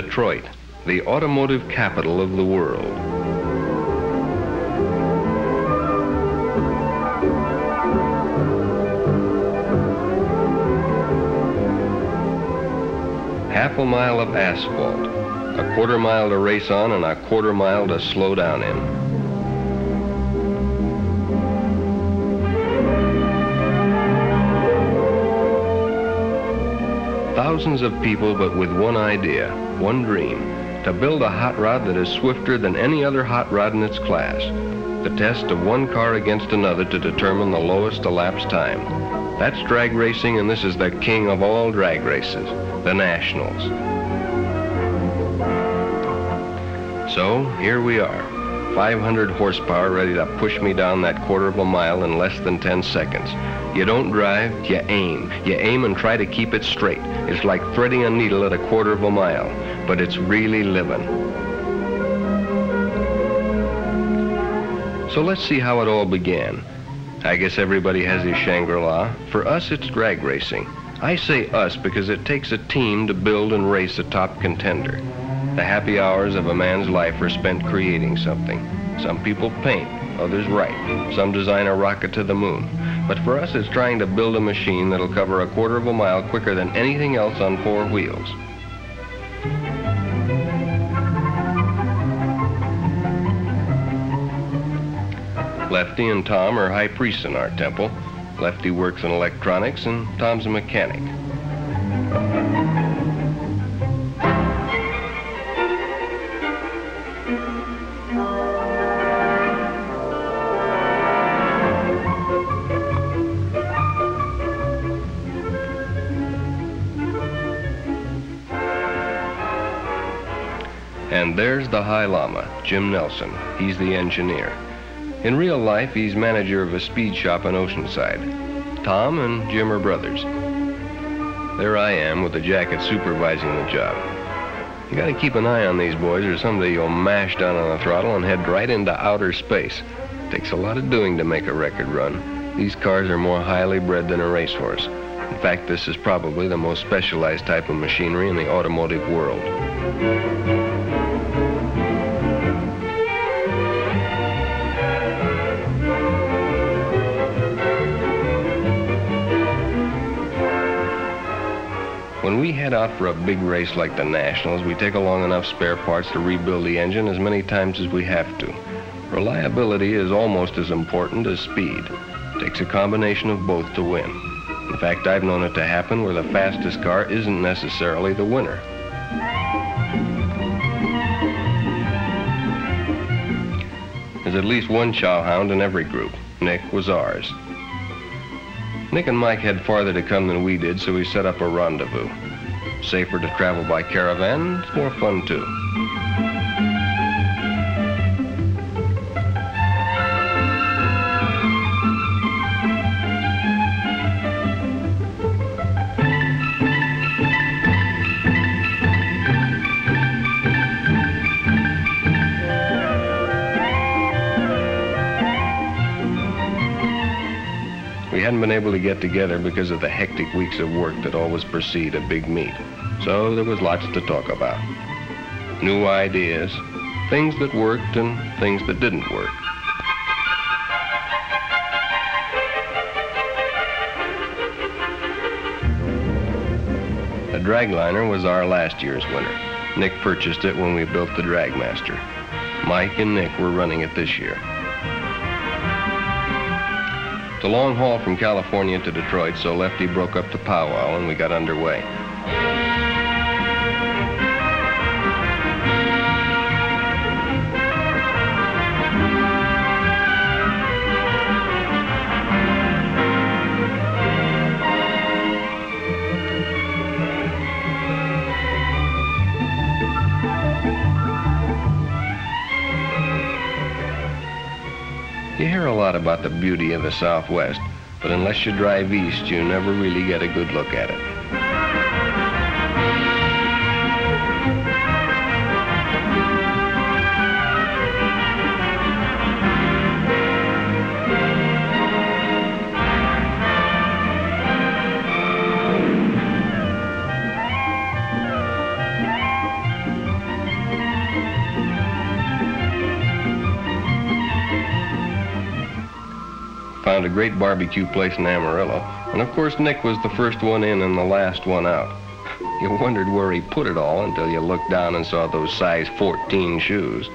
Detroit, the automotive capital of the world. Half a mile of asphalt, a quarter mile to race on and a quarter mile to slow down in. Thousands of people, but with one idea, one dream, to build a hot rod that is swifter than any other hot rod in its class. The test of one car against another to determine the lowest elapsed time. That's drag racing, and this is the king of all drag races, the Nationals. So, here we are, 500 horsepower ready to push me down that quarter of a mile in less than 10 seconds. You don't drive, you aim. You aim and try to keep it straight. It's like threading a needle at a quarter of a mile, but it's really living. So let's see how it all began. I guess everybody has his Shangri-La. For us, it's drag racing. I say us because it takes a team to build and race a top contender. The happy hours of a man's life are spent creating something. Some people paint, others write. Some design a rocket to the moon. But for us, it's trying to build a machine that'll cover a quarter of a mile quicker than anything else on four wheels. Lefty and Tom are high priests in our temple. Lefty works in electronics and Tom's a mechanic. And there's the High Llama, Jim Nelson. He's the engineer. In real life, he's manager of a speed shop in Oceanside. Tom and Jim are brothers. There I am with the jacket supervising the job. You gotta keep an eye on these boys or someday you'll mash down on the throttle and head right into outer space. Takes a lot of doing to make a record run. These cars are more highly bred than a racehorse. In fact, this is probably the most specialized type of machinery in the automotive world. When we head out for a big race like the Nationals, we take along enough spare parts to rebuild the engine as many times as we have to. Reliability is almost as important as speed. It takes a combination of both to win. In fact, I've known it to happen where the fastest car isn't necessarily the winner. There's at least one chowhound in every group. Nick was ours. Nick and Mike had farther to come than we did, so we set up a rendezvous. Safer to travel by caravan, it's more fun too. We hadn't been able to get together because of the hectic weeks of work that always precede a big meet. So there was lots to talk about. New ideas, things that worked and things that didn't work. The Dragliner was our last year's winner. Nick purchased it when we built the Dragmaster. Mike and Nick were running it this year. It's a long haul from California to Detroit, so Lefty broke up the powwow and we got underway. You hear a lot about the beauty of the Southwest, but unless you drive east, you never really get a good look at it. found a great barbecue place in Amarillo, and of course Nick was the first one in and the last one out. You wondered where he put it all until you looked down and saw those size 14 shoes.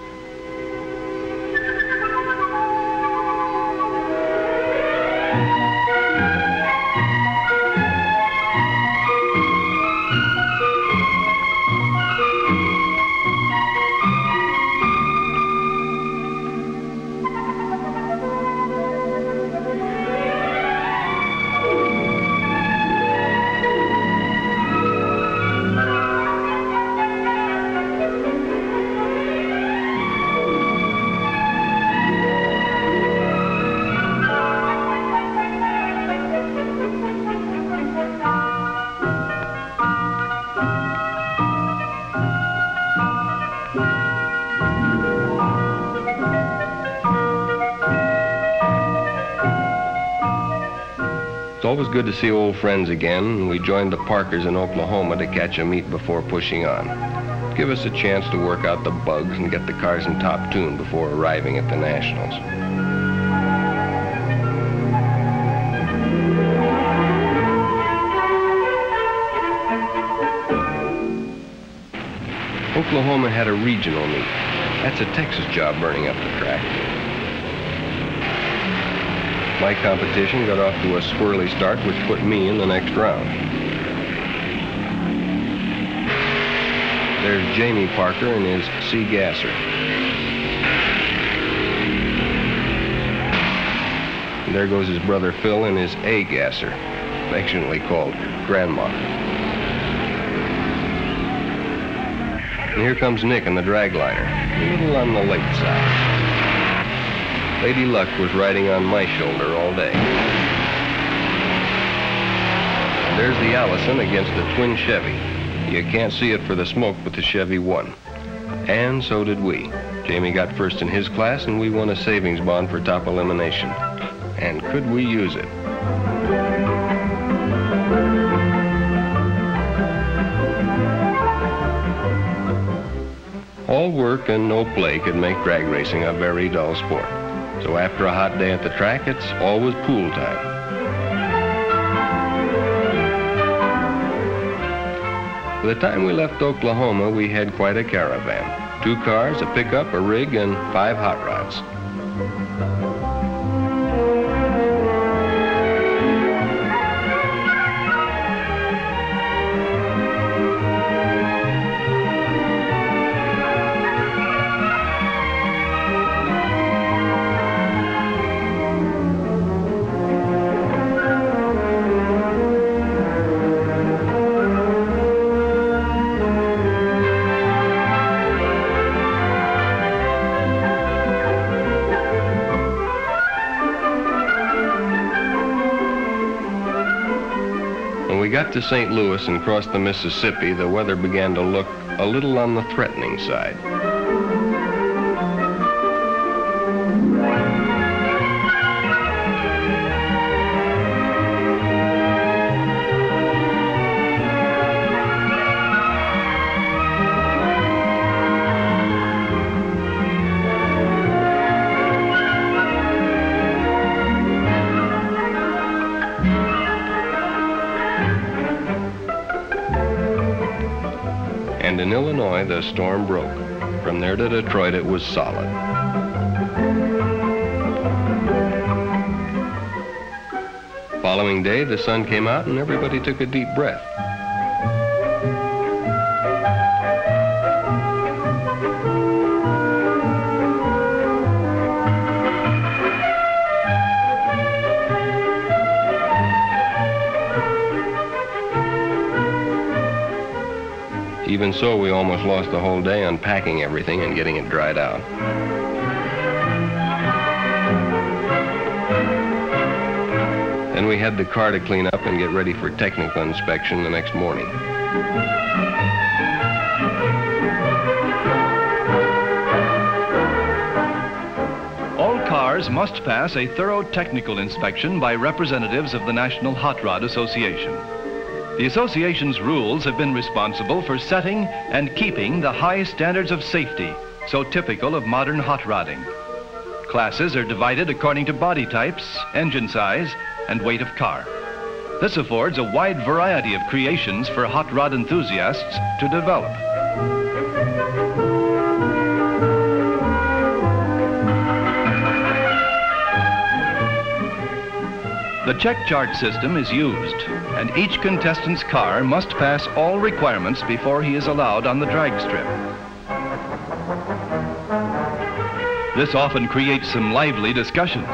It's always good to see old friends again, and we joined the Parkers in Oklahoma to catch a meet before pushing on. Give us a chance to work out the bugs and get the cars in top tune before arriving at the Nationals. Oklahoma had a regional meet. That's a Texas job burning up the track. My competition got off to a swirly start, which put me in the next round. There's Jamie Parker and his C Gasser. And there goes his brother Phil and his A Gasser, affectionately called Grandma. And here comes Nick in the dragliner, a little on the late side. Lady Luck was riding on my shoulder all day. And there's the Allison against the twin Chevy. You can't see it for the smoke, but the Chevy won. And so did we. Jamie got first in his class, and we won a savings bond for top elimination. And could we use it? All work and no play could make drag racing a very dull sport. So after a hot day at the track, it's always pool time. By the time we left Oklahoma, we had quite a caravan. 2 cars, a pickup, a rig, and 5 hot rods. When we got to St. Louis and crossed the Mississippi, the weather began to look a little on the threatening side. And in Illinois, the storm broke. From there to Detroit, it was solid. Following day, the sun came out and everybody took a deep breath. Even so, we almost lost the whole day unpacking everything and getting it dried out. Then we had the car to clean up and get ready for technical inspection the next morning. All cars must pass a thorough technical inspection by representatives of the National Hot Rod Association. The association's rules have been responsible for setting and keeping the high standards of safety so typical of modern hot rodding. Classes are divided according to body types, engine size, and weight of car. This affords a wide variety of creations for hot rod enthusiasts to develop. The check chart system is used, and each contestant's car must pass all requirements before he is allowed on the drag strip. This often creates some lively discussions.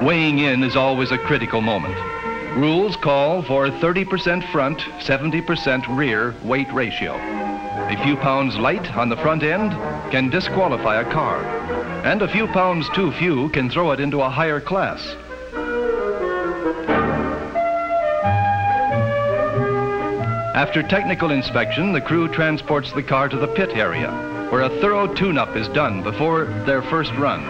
Weighing in is always a critical moment. Rules call for 30% front, 70% rear weight ratio. A few pounds light on the front end can disqualify a car, and a few pounds too few can throw it into a higher class. After technical inspection, the crew transports the car to the pit area, where a thorough tune-up is done before their first run.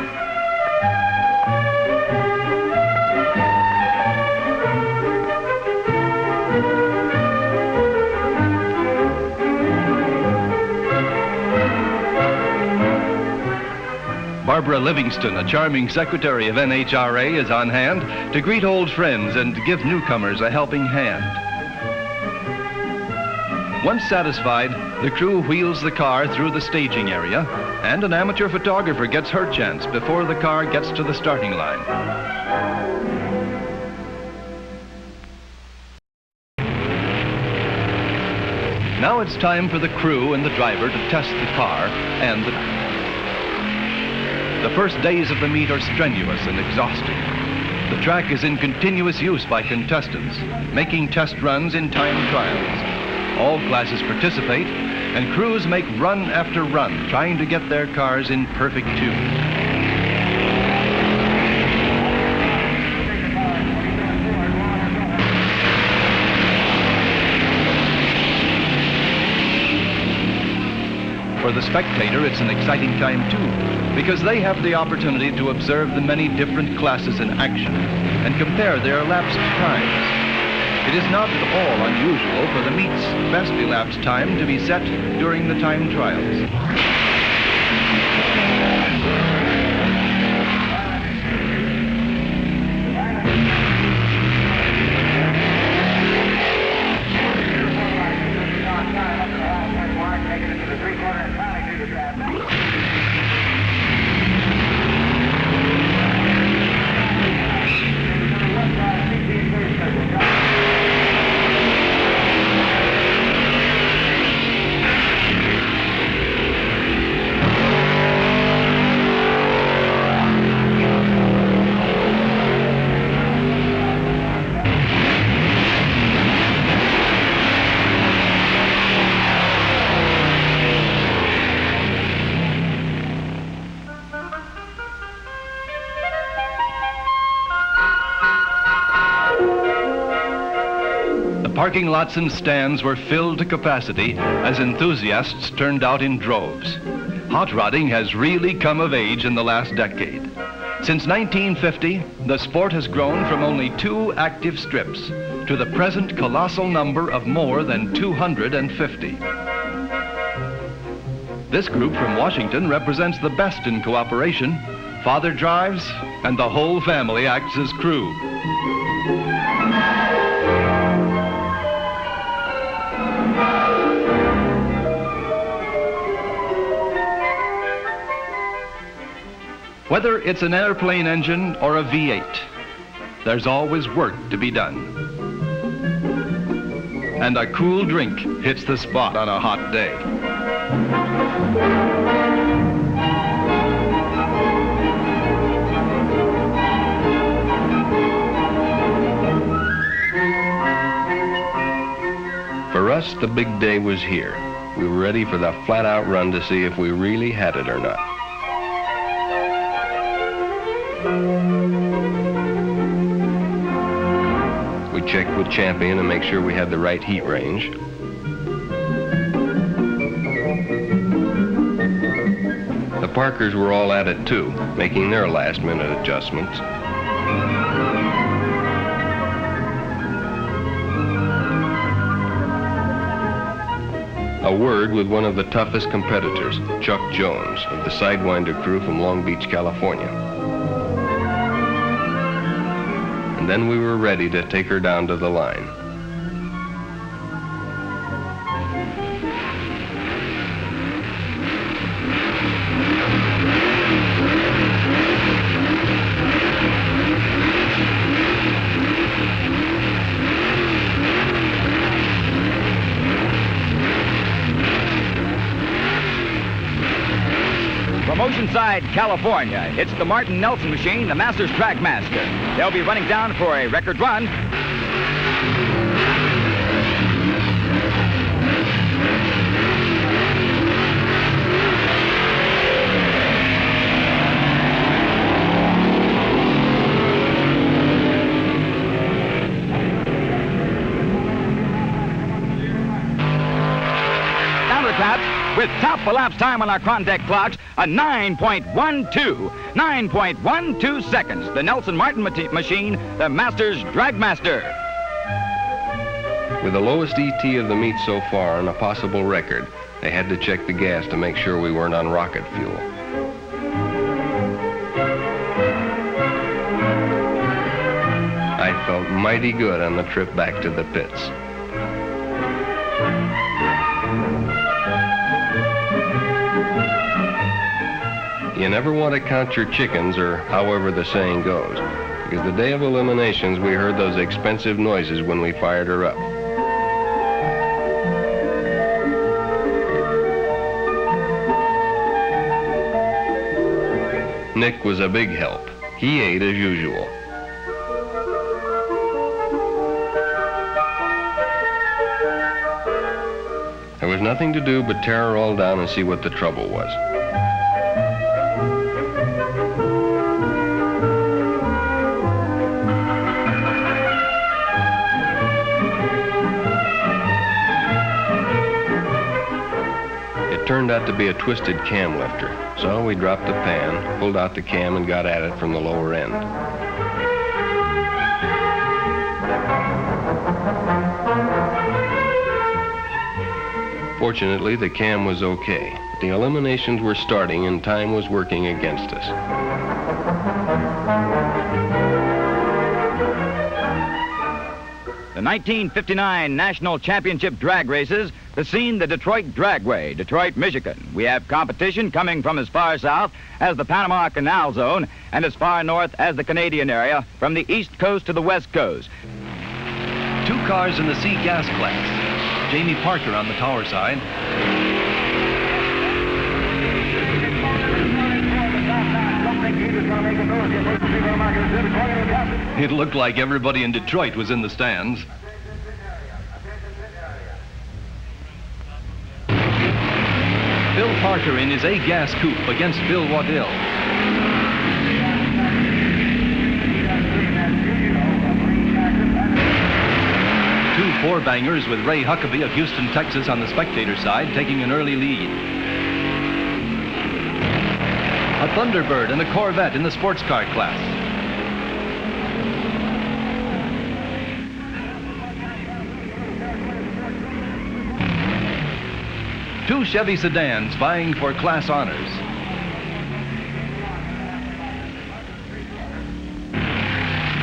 Barbara Livingston, a charming secretary of NHRA, is on hand to greet old friends and give newcomers a helping hand. Once satisfied, the crew wheels the car through the staging area, and an amateur photographer gets her chance before the car gets to the starting line. Now it's time for the crew and the driver to test the car and the first days of the meet are strenuous and exhausting. The track is in continuous use by contestants, making test runs in time trials. All classes participate, and crews make run after run, trying to get their cars in perfect tune. For the spectator, it's an exciting time too, because they have the opportunity to observe the many different classes in action and compare their elapsed times. It is not at all unusual for the meet's best elapsed time to be set during the time trials. Parking lots and stands were filled to capacity as enthusiasts turned out in droves. Hot rodding has really come of age in the last decade. Since 1950, the sport has grown from only 2 active strips to the present colossal number of more than 250. This group from Washington represents the best in cooperation. Father drives, and the whole family acts as crew. Whether it's an airplane engine or a V8, there's always work to be done. And a cool drink hits the spot on a hot day. For us, the big day was here. We were ready for the flat-out run to see if we really had it or not. We checked with Champion to make sure we had the right heat range. The Parkers were all at it too, making their last-minute adjustments. A word with one of the toughest competitors, Chuck Jones, of the Sidewinder crew from Long Beach, California. And then we were ready to take her down to the line. From Oceanside, California, it's the Martin Nelson machine, the Masters Dragmaster. They'll be running down for a record run. With top elapsed time on our Chrontec clocks, a 9.12. 9.12 seconds. The Nelson Martin machine, the Masters Dragmaster. With the lowest ET of the meet so far and a possible record, they had to check the gas to make sure we weren't on rocket fuel. I felt mighty good on the trip back to the pits. You never want to count your chickens, or however the saying goes, because the day of eliminations we heard those expensive noises when we fired her up. Nick was a big help. He ate as usual. There was nothing to do but tear her all down and see what the trouble was. It turned out to be a twisted cam lifter, so we dropped the pan, pulled out the cam, and got at it from the lower end. Fortunately, the cam was okay. The eliminations were starting and time was working against us. The 1959 National Championship drag races, the scene, the Detroit Dragway, Detroit, Michigan. We have competition coming from as far south as the Panama Canal Zone and as far north as the Canadian area, from the east coast to the west coast. 2 cars in the C gas class. Jamie Parker on the tower side. It looked like everybody in Detroit was in the stands. Bill Parker in his A-gas coupe against Bill Waddell. Two four-bangers with Ray Huckabee of Houston, Texas on the spectator side, taking an early lead. A Thunderbird and a Corvette in the sports car class. Two Chevy sedans vying for class honors.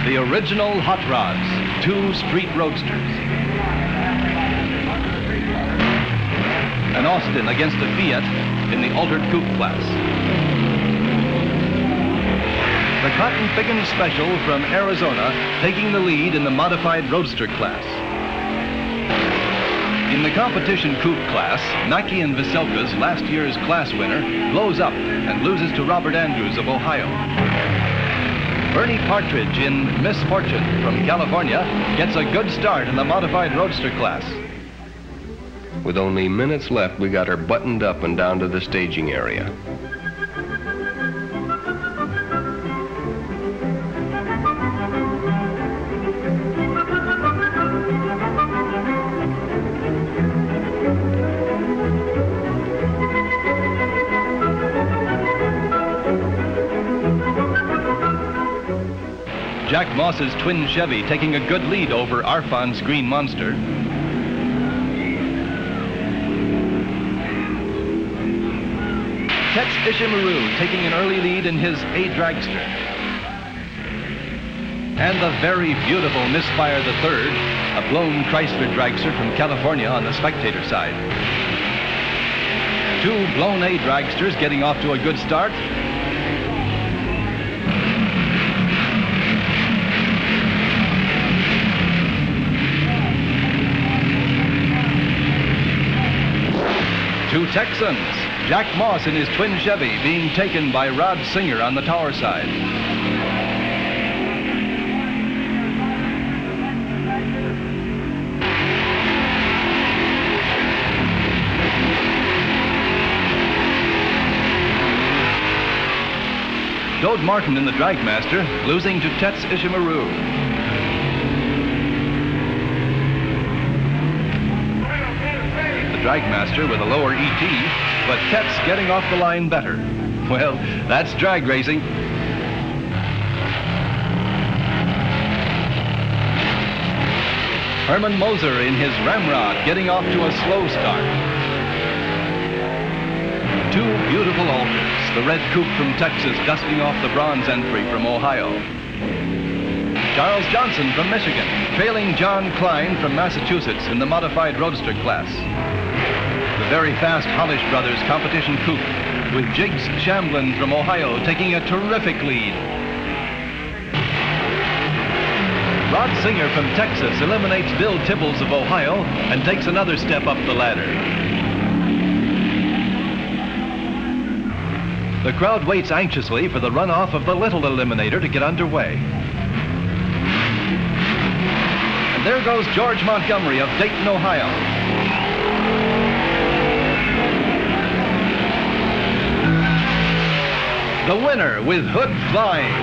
The original Hot Rods, 2 street roadsters. An Austin against a Fiat in the altered coupe class. The Cotton Pickens Special from Arizona taking the lead in the modified roadster class. In the competition coupe class, Naki and Veselka's last year's class winner blows up and loses to Robert Andrews of Ohio. Bernie Partridge in Misfortune from California gets a good start in the modified roadster class. With only minutes left, we got her buttoned up and down to the staging area. Jack Moss's twin Chevy taking a good lead over Arfon's Green Monster. Tex Ishimaru taking an early lead in his A dragster. And the very beautiful Misfire III, a blown Chrysler dragster from California on the spectator side. Two blown A dragsters getting off to a good start. Two Texans, Jack Moss in his twin Chevy being taken by Rod Singer on the tower side. Dode Martin in the Dragmaster, losing to Tex Ishimaru. Dragmaster with a lower ET, but Tex getting off the line better. Well, that's drag racing. Herman Moser in his Ramrod getting off to a slow start. Two beautiful Alters, the red coupe from Texas dusting off the bronze entry from Ohio. Charles Johnson from Michigan, trailing John Klein from Massachusetts in the modified roadster class. The very fast Hollish Brothers competition coupe with Jiggs Shamblin from Ohio taking a terrific lead. Rod Singer from Texas eliminates Bill Tibbles of Ohio and takes another step up the ladder. The crowd waits anxiously for the runoff of the Little Eliminator to get underway. And there goes George Montgomery of Dayton, Ohio. The winner with hood flying.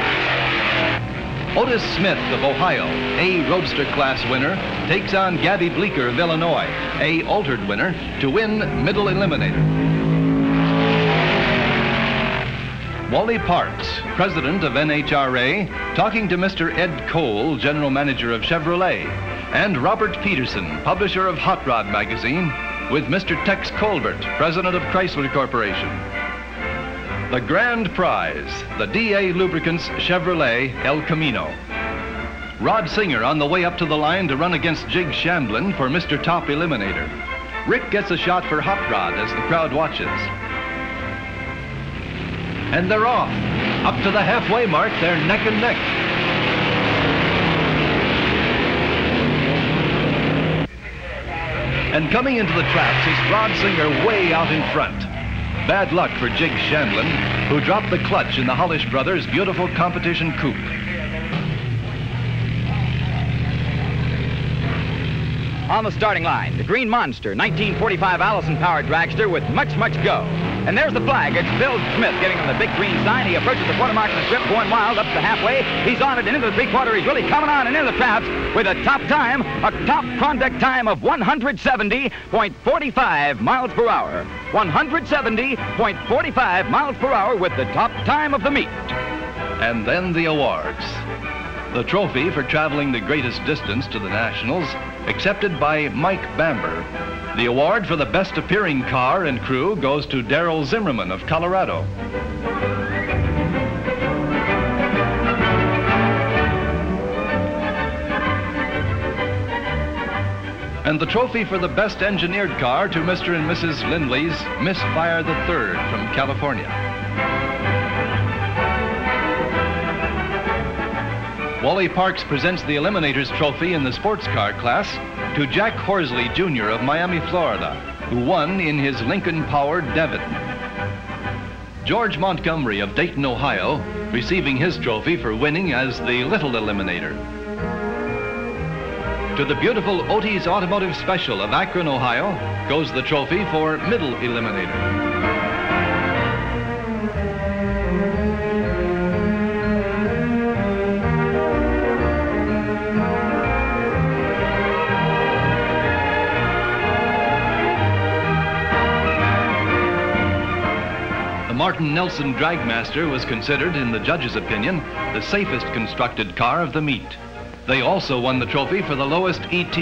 Otis Smith of Ohio, A Roadster class winner, takes on Gabby Bleeker of Illinois, A altered winner, to win Middle Eliminator. Wally Parks, president of NHRA, talking to Mr. Ed Cole, general manager of Chevrolet, and Robert Peterson, publisher of Hot Rod magazine, with Mr. Tex Colbert, president of Chrysler Corporation. The grand prize, the DA Lubricants Chevrolet El Camino. Rod Singer on the way up to the line to run against Jig Shamblin for Mr. Top Eliminator. Rick gets a shot for Hot Rod as the crowd watches. And they're off. Up to the halfway mark, they're neck and neck. And coming into the traps is Rod Singer way out in front. Bad luck for Jig Shamblin, who dropped the clutch in the Hollish Brothers' beautiful competition coupe. On the starting line, the Green Monster, 1945 Allison-powered dragster with much go. And there's the flag. It's Bill Smith getting on the big green sign. He approaches the quarter mark of the strip, going wild up to halfway. He's on it and into the three-quarter. He's really coming on and into the traps with a top time, a top conduct time of 170.45 miles per hour. 170.45 miles per hour with the top time of the meet. And then the awards. The trophy for traveling the greatest distance to the Nationals, accepted by Mike Bamber. The award for the best appearing car and crew goes to Darrell Zimmerman of Colorado. And the trophy for the best engineered car to Mr. and Mrs. Lindley's Misfire III from California. Wally Parks presents the Eliminators Trophy in the sports car class to Jack Horsley, Jr. of Miami, Florida, who won in his Lincoln-powered Devon. George Montgomery of Dayton, Ohio, receiving his trophy for winning as the Little Eliminator. To the beautiful Otis Automotive Special of Akron, Ohio, goes the trophy for Middle Eliminator. Martin Nelson Dragmaster was considered, in the judge's opinion, the safest constructed car of the meet. They also won the trophy for the lowest ET.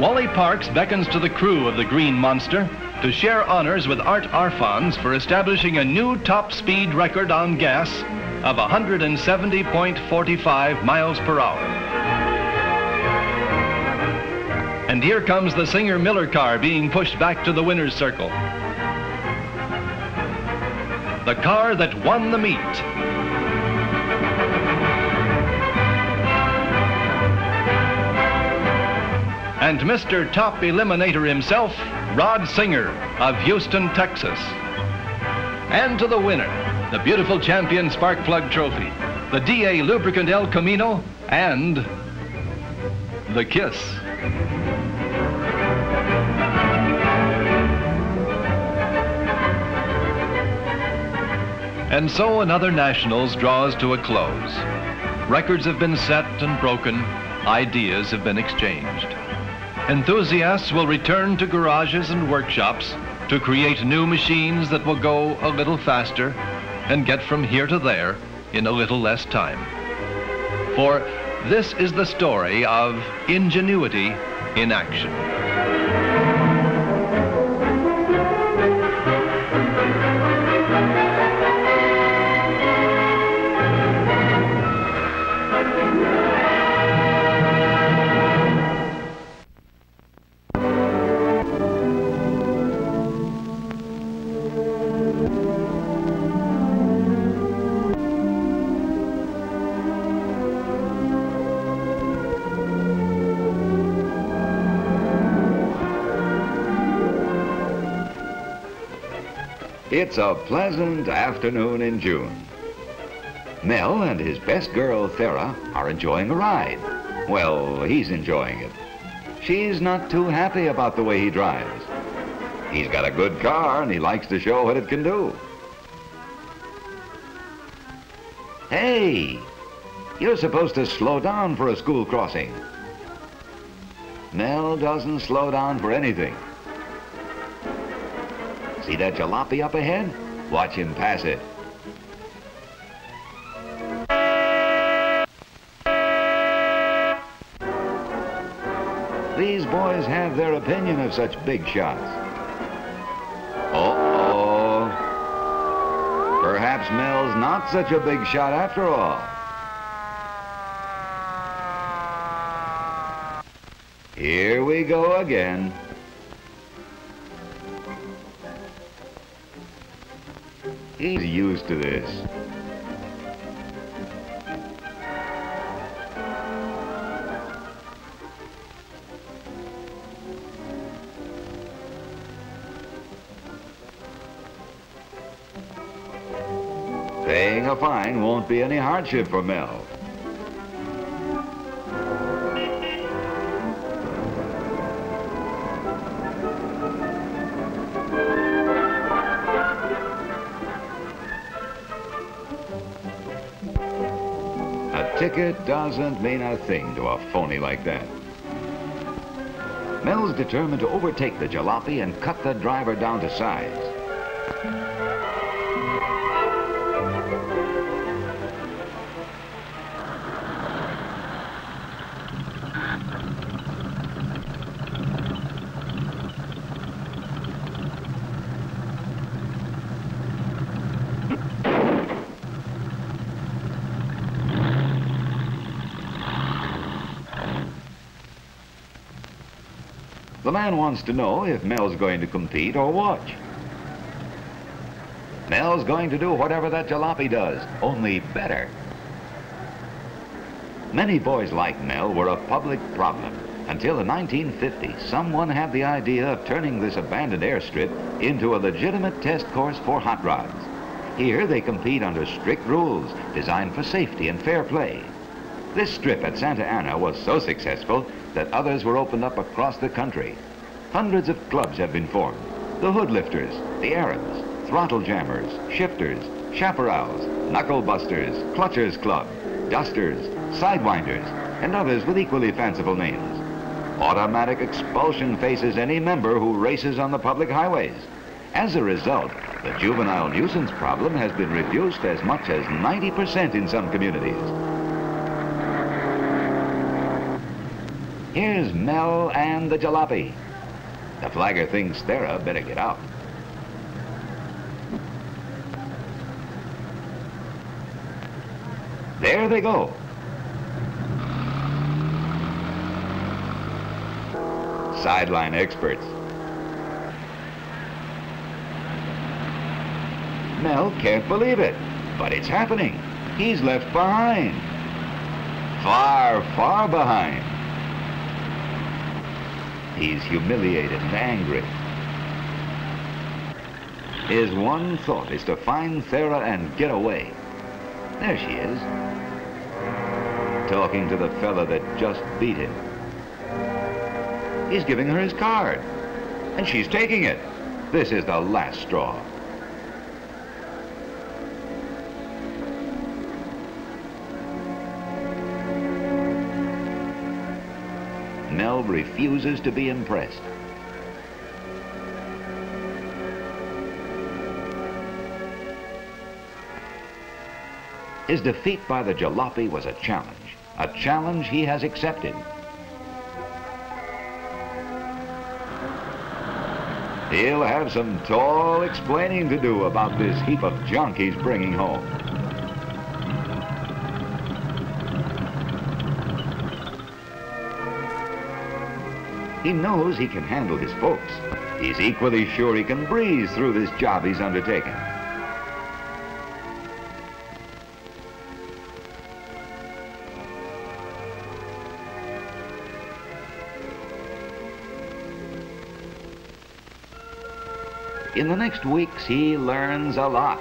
Wally Parks beckons to the crew of the Green Monster to share honors with Art Arfons for establishing a new top speed record on gas of 170.45 miles per hour. And here comes the Singer Miller car being pushed back to the winner's circle. The car that won the meet. And Mr. Top Eliminator himself, Rod Singer of Houston, Texas. And to the winner, the beautiful champion spark plug trophy, the DA lubricant El Camino, and the kiss. And so another Nationals draws to a close. Records have been set and broken, ideas have been exchanged. Enthusiasts will return to garages and workshops to create new machines that will go a little faster and get from here to there in a little less time. For this is the story of ingenuity in action. It's a pleasant afternoon in June. Mel and his best girl, Thera, are enjoying a ride. Well, he's enjoying it. She's not too happy about the way he drives. He's got a good car and he likes to show what it can do. Hey, you're supposed to slow down for a school crossing. Mel doesn't slow down for anything. See that jalopy up ahead? Watch him pass it. These boys have their opinion of such big shots. Uh-oh. Perhaps Mel's not such a big shot after all. Here we go again. He's used to this. Paying a fine won't be any hardship for Mel. Ticket doesn't mean a thing to a phony like that. Mel's determined to overtake the jalopy and cut the driver down to size. The man wants to know if Mel's going to compete or watch. Mel's going to do whatever that jalopy does, only better. Many boys like Mel were a public problem until in 1950 someone had the idea of turning this abandoned airstrip into a legitimate test course for hot rods. Here they compete under strict rules designed for safety and fair play. This strip at Santa Ana was so successful that others were opened up across the country. Hundreds of clubs have been formed. The Hood Lifters, the Arabs, Throttle Jammers, Shifters, Chaparrals, Knuckle Busters, Clutchers Club, Dusters, Sidewinders, and others with equally fanciful names. Automatic expulsion faces any member who races on the public highways. As a result, the juvenile nuisance problem has been reduced as much as 90% in some communities. Here's Mel and the jalopy. The flagger thinks Thera better get out. There they go. Sideline experts. Mel can't believe it, but it's happening. He's left behind. Far, far behind. He's humiliated and angry. His one thought is to find Thera and get away. There she is, talking to the fella that just beat him. He's giving her his card, and she's taking it. This is the last straw. Mel refuses to be impressed. His defeat by the jalopy was a challenge he has accepted. He'll have some tall explaining to do about this heap of junk he's bringing home. He knows he can handle his folks. He's equally sure he can breeze through this job he's undertaken. In the next weeks, he learns a lot.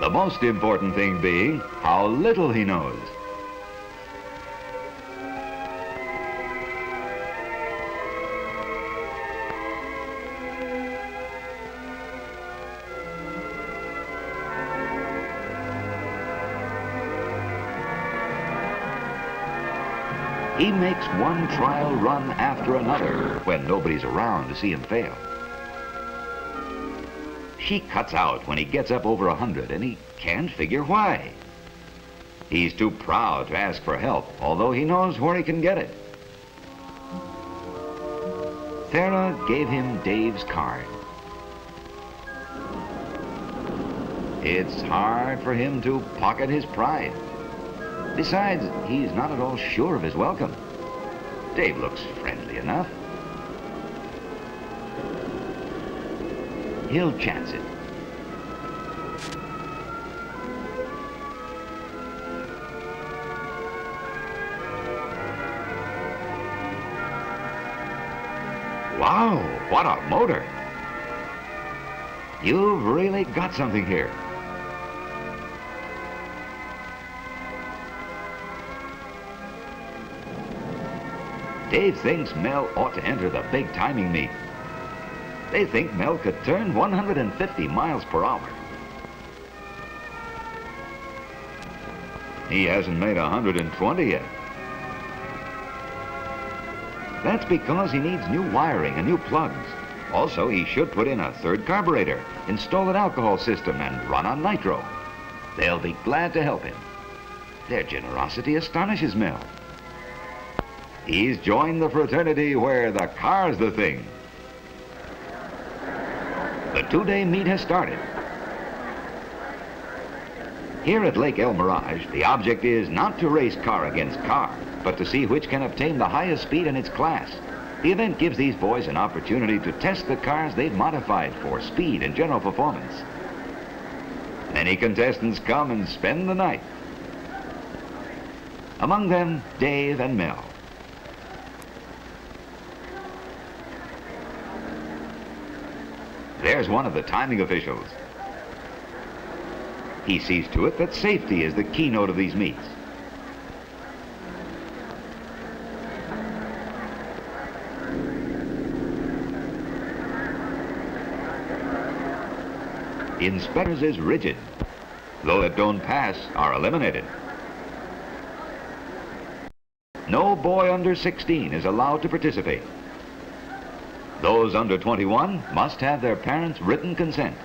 The most important thing being how little he knows. He makes one trial run after another when nobody's around to see him fail. She cuts out when he gets up over 100, and he can't figure why. He's too proud to ask for help, although he knows where he can get it. Thera gave him Dave's card. It's hard for him to pocket his pride. Besides, he's not at all sure of his welcome. Dave looks friendly enough. He'll chance it. Wow, what a motor. You've really got something here. Dave thinks Mel ought to enter the big timing meet. They think Mel could turn 150 miles per hour. He hasn't made 120 yet. That's because he needs new wiring and new plugs. Also, he should put in a third carburetor, install an alcohol system, and run on nitro. They'll be glad to help him. Their generosity astonishes Mel. He's joined the fraternity where the car's the thing. The two-day meet has started. Here at Lake El Mirage, the object is not to race car against car, but to see which can obtain the highest speed in its class. The event gives these boys an opportunity to test the cars they've modified for speed and general performance. Many contestants come and spend the night. Among them, Dave and Mel. There's one of the timing officials. He sees to it that safety is the keynote of these meets. Inspectors is rigid. Those that don't pass are eliminated. No boy under 16 is allowed to participate. Those under 21 must have their parents' written consent.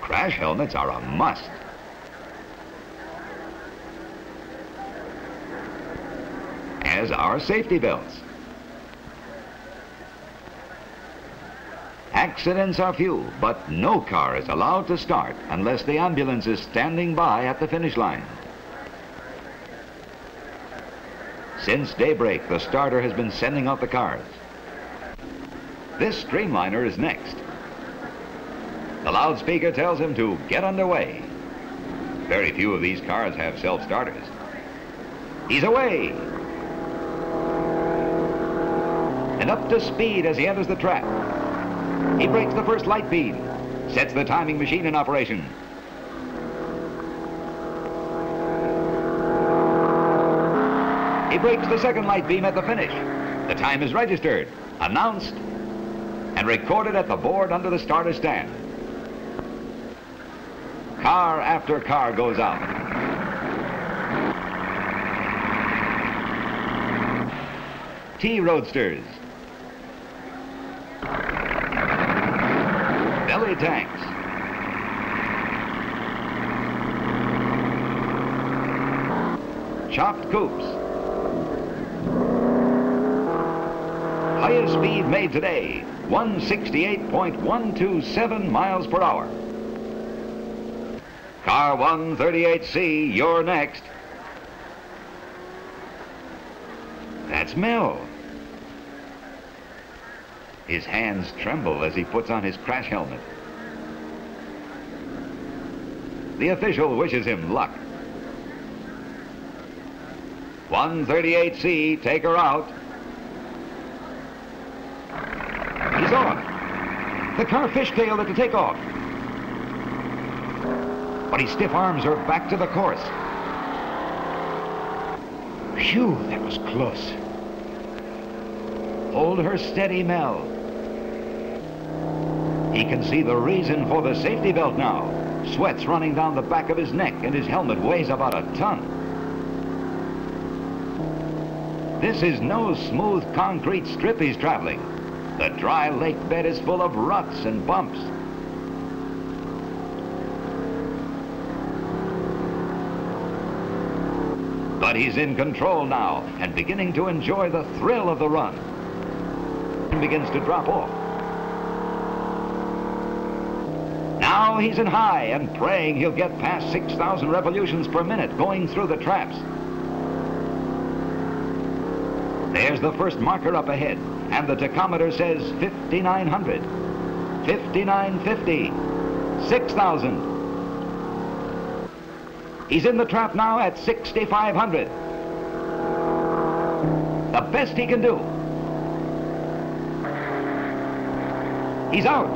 Crash helmets are a must. As are safety belts. Accidents are few, but no car is allowed to start unless the ambulance is standing by at the finish line. Since daybreak, the starter has been sending out the cars. This streamliner is next. The loudspeaker tells him to get underway. Very few of these cars have self-starters. He's away! And up to speed as he enters the trap. He breaks the first light beam, sets the timing machine in operation. He breaks the second light beam at the finish. The time is registered, announced, and recorded at the board under the starter stand. Car after car goes out. T-Roadsters. Belly tanks. Chopped coupes. Highest speed made today, 168.127 miles per hour. Car 138C, you're next. That's Mel. His hands tremble as he puts on his crash helmet. The official wishes him luck. 138C, take her out. He's on. The car fishtailed at the takeoff. But he stiff arms her back to the course. Phew, that was close. Hold her steady, Mel. He can see the reason for the safety belt now. Sweat's running down the back of his neck and his helmet weighs about a ton. This is no smooth concrete strip he's traveling. The dry lake bed is full of ruts and bumps. But he's in control now and beginning to enjoy the thrill of the run. And begins to drop off. Now he's in high and praying he'll get past 6,000 revolutions per minute going through the traps. There's the first marker up ahead, and the tachometer says 5,900, 5,950, 6,000. He's in the trap now at 6,500. The best he can do. He's out.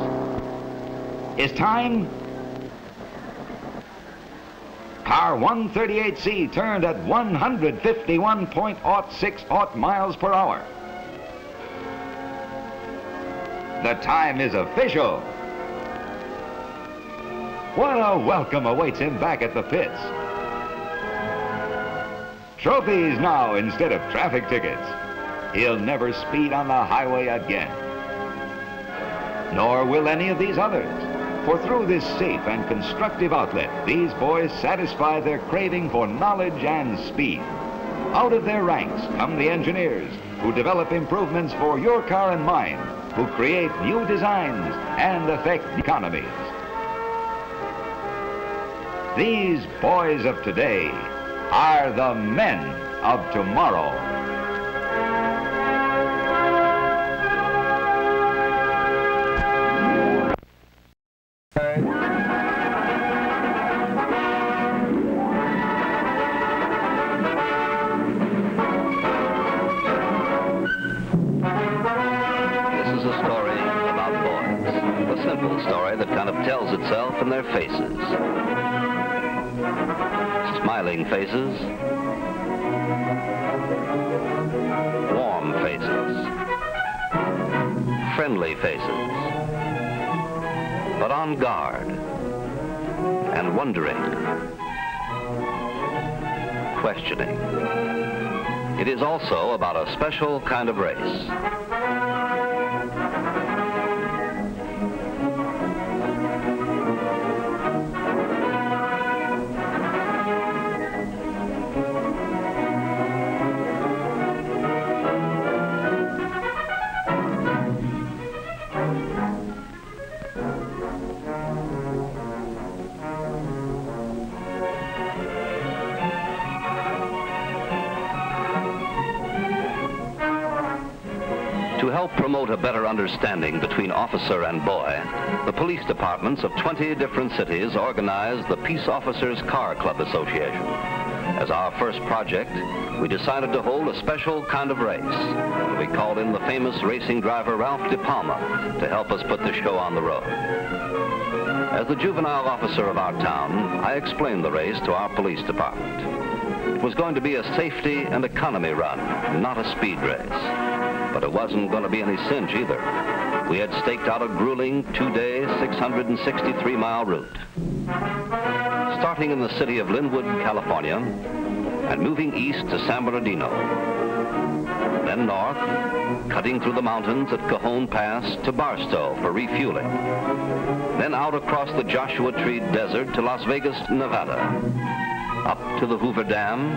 His time? Car 138C turned at 151.06 miles per hour. The time is official. What a welcome awaits him back at the pits. Trophies now instead of traffic tickets. He'll never speed on the highway again. Nor will any of these others. For through this safe and constructive outlet, these boys satisfy their craving for knowledge and speed. Out of their ranks come the engineers who develop improvements for your car and mine, who create new designs and affect economies. These boys of today are the men of tomorrow. Tells itself in their faces. Smiling faces, warm faces, friendly faces, but on guard and wondering, questioning. It is also about a special kind of race. To help promote a better understanding between officer and boy, the police departments of 20 different cities organized the Peace Officers Car Club Association. As our first project, we decided to hold a special kind of race. We called in the famous racing driver Ralph De Palma to help us put the show on the road. As the juvenile officer of our town, I explained the race to our police department. It was going to be a safety and economy run, not a speed race. But it wasn't going to be any cinch either. We had staked out a grueling 2-day, 663-mile route. Starting in the city of Linwood, California, and moving east to San Bernardino. Then north, cutting through the mountains at Cajon Pass to Barstow for refueling. Then out across the Joshua Tree Desert to Las Vegas, Nevada. Up to the Hoover Dam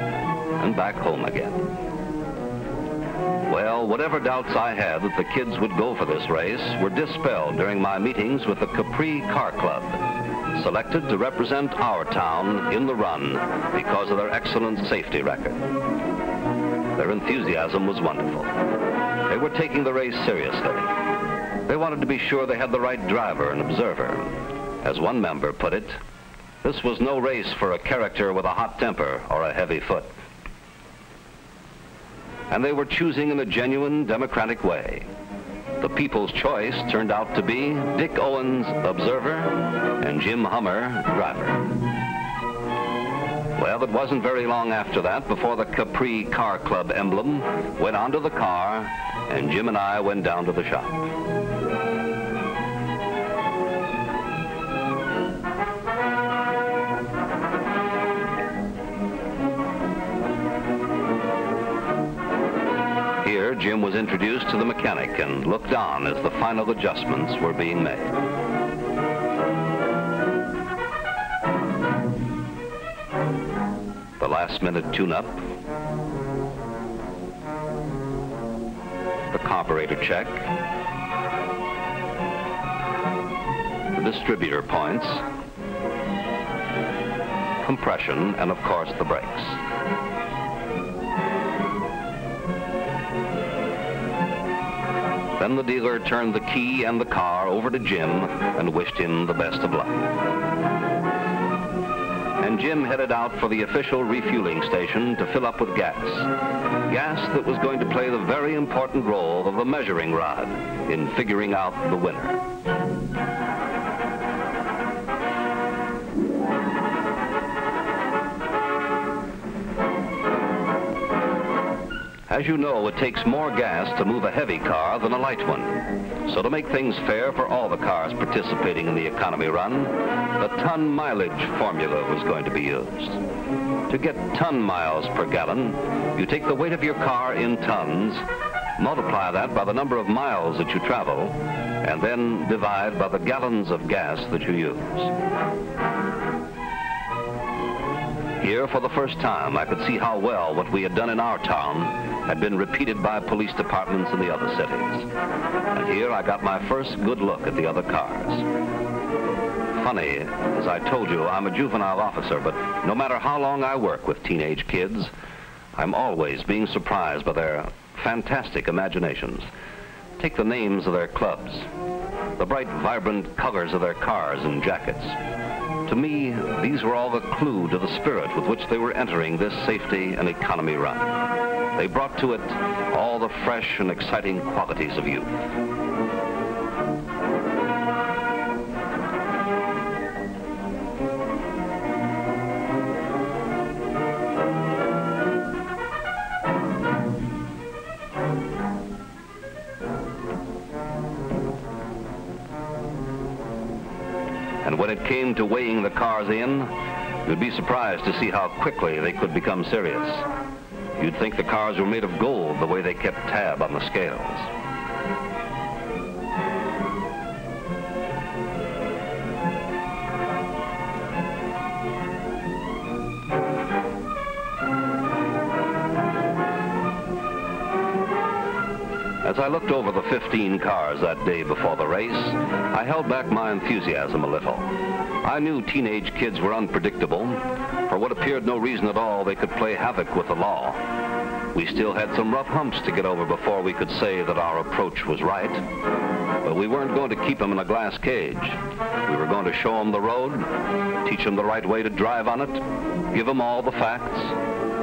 and back home again. Well, whatever doubts I had that the kids would go for this race were dispelled during my meetings with the Capri Car Club, selected to represent our town in the run because of their excellent safety record. Their enthusiasm was wonderful. They were taking the race seriously. They wanted to be sure they had the right driver and observer. As one member put it, this was no race for a character with a hot temper or a heavy foot. And they were choosing in a genuine democratic way. The people's choice turned out to be Dick Owens, observer, and Jim Hummer, driver. Well, it wasn't very long after that before the Capri Car Club emblem went onto the car, and Jim and I went down to the shop. Here, Jim was introduced to the mechanic and looked on as the final adjustments were being made. The last-minute tune-up, the carburetor check, the distributor points, compression, and of course the brakes. Then the dealer turned the key and the car over to Jim and wished him the best of luck. And Jim headed out for the official refueling station to fill up with gas. Gas that was going to play the very important role of a measuring rod in figuring out the winner. As you know, it takes more gas to move a heavy car than a light one. So to make things fair for all the cars participating in the economy run, the ton mileage formula was going to be used. To get ton miles per gallon, you take the weight of your car in tons, multiply that by the number of miles that you travel, and then divide by the gallons of gas that you use. Here, for the first time, I could see how well what we had done in our town had been repeated by police departments in the other cities. And here I got my first good look at the other cars. Funny, as I told you, I'm a juvenile officer, but no matter how long I work with teenage kids, I'm always being surprised by their fantastic imaginations. Take the names of their clubs, the bright, vibrant colors of their cars and jackets. To me, these were all the clue to the spirit with which they were entering this safety and economy run. They brought to it all the fresh and exciting qualities of youth. And when it came to weighing the cars in, you'd be surprised to see how quickly they could become serious. You'd think the cars were made of gold the way they kept tab on the scales. As I looked over the 15 cars that day before the race, I held back my enthusiasm a little. I knew teenage kids were unpredictable. For what appeared no reason at all, they could play havoc with the law. We still had some rough humps to get over before we could say that our approach was right. But we weren't going to keep them in a glass cage. We were going to show them the road, teach them the right way to drive on it, give them all the facts,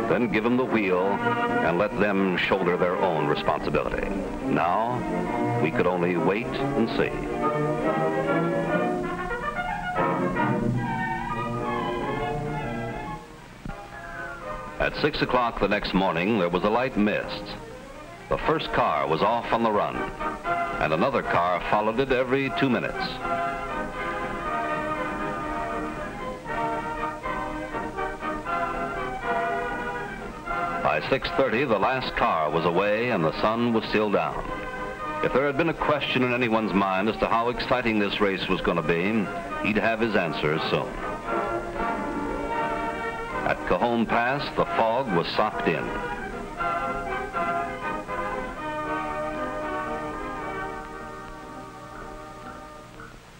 then give them the wheel, and let them shoulder their own responsibility. Now, we could only wait and see. At 6 o'clock the next morning, there was a light mist. The first car was off on the run, and another car followed it every 2 minutes. By 6:30, the last car was away and the sun was still down. If there had been a question in anyone's mind as to how exciting this race was going to be, he'd have his answers soon. At Cajon Pass, the fog was socked in.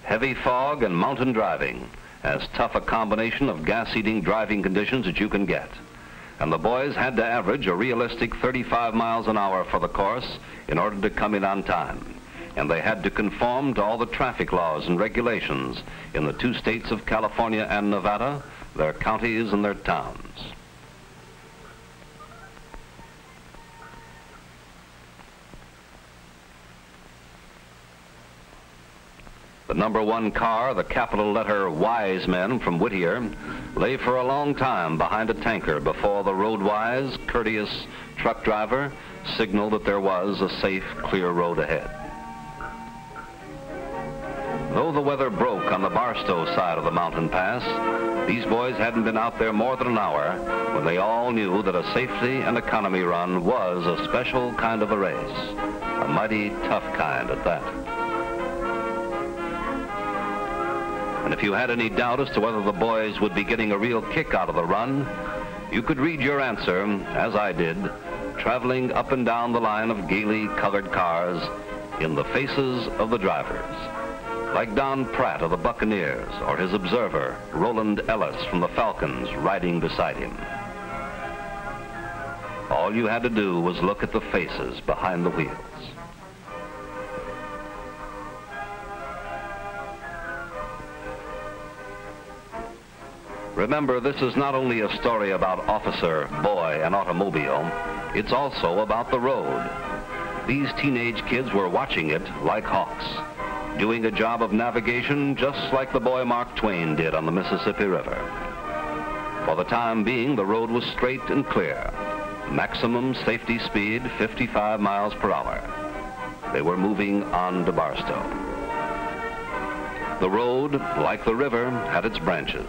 Heavy fog and mountain driving, as tough a combination of gas-eating driving conditions as you can get. And the boys had to average a realistic 35 miles an hour for the course in order to come in on time. And they had to conform to all the traffic laws and regulations in the 2 states of California and Nevada, their counties and their towns. The number 1 car, the capital letter Wise Men from Whittier, lay for a long time behind a tanker before the road-wise, courteous truck driver signaled that there was a safe, clear road ahead. Though the weather broke on the Barstow side of the mountain pass, these boys hadn't been out there more than an hour when they all knew that a safety and economy run was a special kind of a race, a mighty tough kind at that. And if you had any doubt as to whether the boys would be getting a real kick out of the run, you could read your answer, as I did, traveling up and down the line of gaily colored cars in the faces of the drivers. Like Don Pratt of the Buccaneers, or his observer, Roland Ellis from the Falcons, riding beside him. All you had to do was look at the faces behind the wheels. Remember, this is not only a story about officer, boy, and automobile, it's also about the road. These teenage kids were watching it like hawks, doing a job of navigation just like the boy Mark Twain did on the Mississippi River. For the time being, the road was straight and clear. Maximum safety speed, 55 miles per hour. They were moving on to Barstow. The road, like the river, had its branches.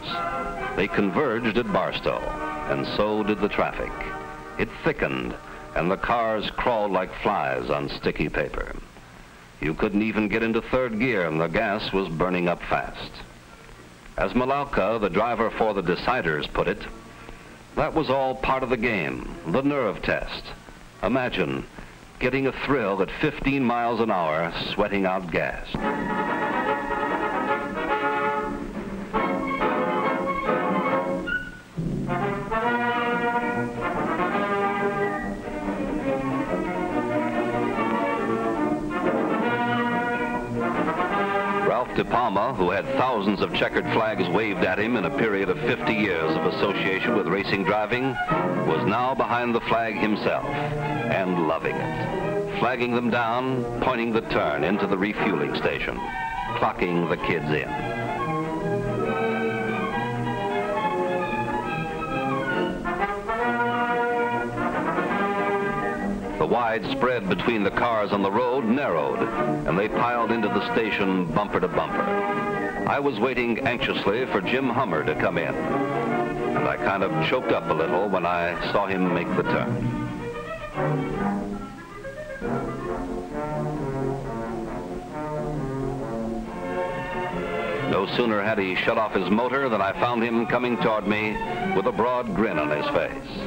They converged at Barstow, and so did the traffic. It thickened, and the cars crawled like flies on sticky paper. You couldn't even get into 3rd gear, and the gas was burning up fast. As Malalka, the driver for the Deciders, put it, that was all part of the game, the nerve test. Imagine getting a thrill at 15 miles an hour, sweating out gas. De Palma, who had thousands of checkered flags waved at him in a period of 50 years of association with racing driving, was now behind the flag himself and loving it. Flagging them down, pointing the turn into the refueling station, clocking the kids in. The wide spread between the cars on the road narrowed, and they piled into the station bumper to bumper. I was waiting anxiously for Jim Hummer to come in, and I kind of choked up a little when I saw him make the turn. No sooner had he shut off his motor than I found him coming toward me with a broad grin on his face.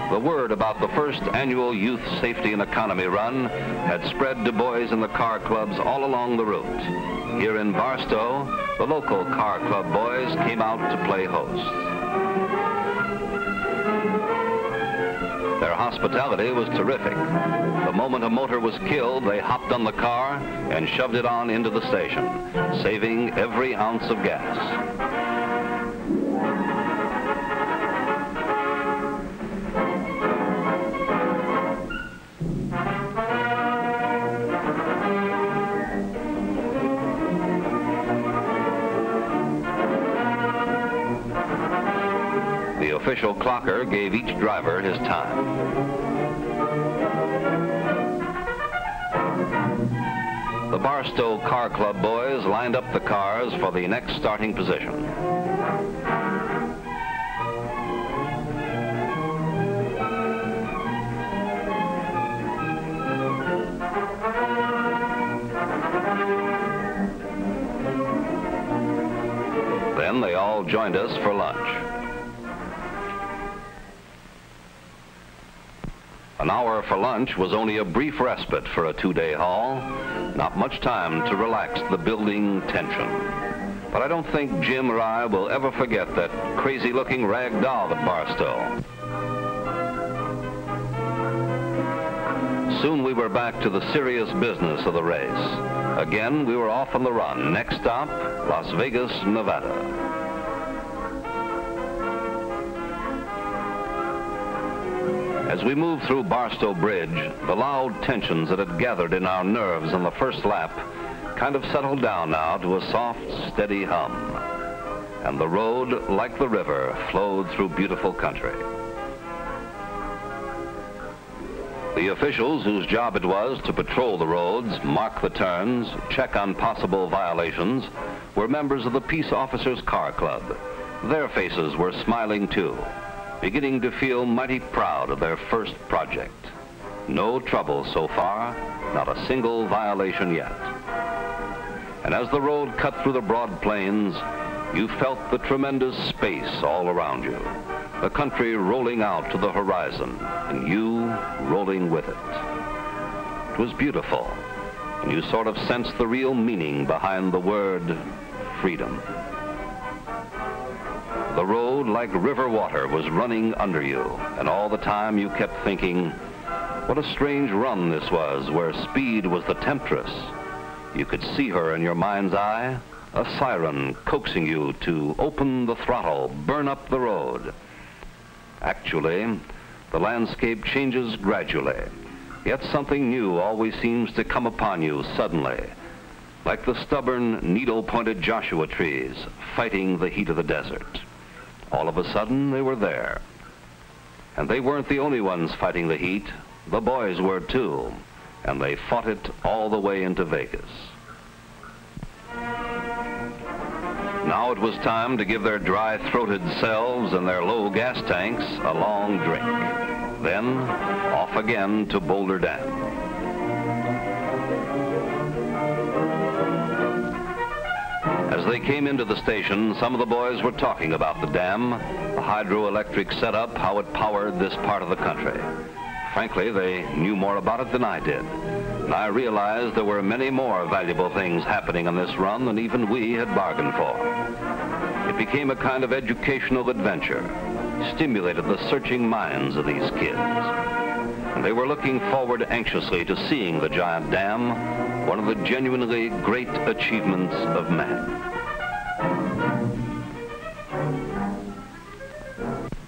The word about the first annual Youth Safety and Economy Run had spread to boys in the car clubs all along the route. Here in Barstow, the local car club boys came out to play host. Their hospitality was terrific. The moment a motor was killed, they hopped on the car and shoved it on into the station, saving every ounce of gas. The official clocker gave each driver his time. The Barstow Car Club boys lined up the cars for the next starting position. Then they all joined us for lunch. An hour for lunch was only a brief respite for a two-day haul. Not much time to relax the building tension. But I don't think Jim or I will ever forget that crazy-looking rag doll at Barstow. Soon we were back to the serious business of the race. Again, we were off on the run. Next stop, Las Vegas, Nevada. As we moved through Barstow Bridge, the loud tensions that had gathered in our nerves on the first lap kind of settled down now to a soft, steady hum. And the road, like the river, flowed through beautiful country. The officials whose job it was to patrol the roads, mark the turns, check on possible violations, were members of the Peace Officers Car Club. Their faces were smiling too, beginning to feel mighty proud of their first project. No trouble so far, not a single violation yet. And as the road cut through the broad plains, you felt the tremendous space all around you, the country rolling out to the horizon, and you rolling with it. It was beautiful, and you sort of sensed the real meaning behind the word freedom. The road, like river water, was running under you, and all the time you kept thinking, what a strange run this was, where speed was the temptress. You could see her in your mind's eye, a siren coaxing you to open the throttle, burn up the road. Actually, the landscape changes gradually, yet something new always seems to come upon you suddenly, like the stubborn, needle-pointed Joshua trees fighting the heat of the desert. All of a sudden, they were there. And they weren't the only ones fighting the heat. The boys were too, and they fought it all the way into Vegas. Now it was time to give their dry-throated selves and their low gas tanks a long drink. Then, off again to Boulder Dam. As they came into the station, some of the boys were talking about the dam, the hydroelectric setup, how it powered this part of the country. Frankly, they knew more about it than I did. And I realized there were many more valuable things happening on this run than even we had bargained for. It became a kind of educational adventure, stimulated the searching minds of these kids. And they were looking forward anxiously to seeing the giant dam, one of the genuinely great achievements of man.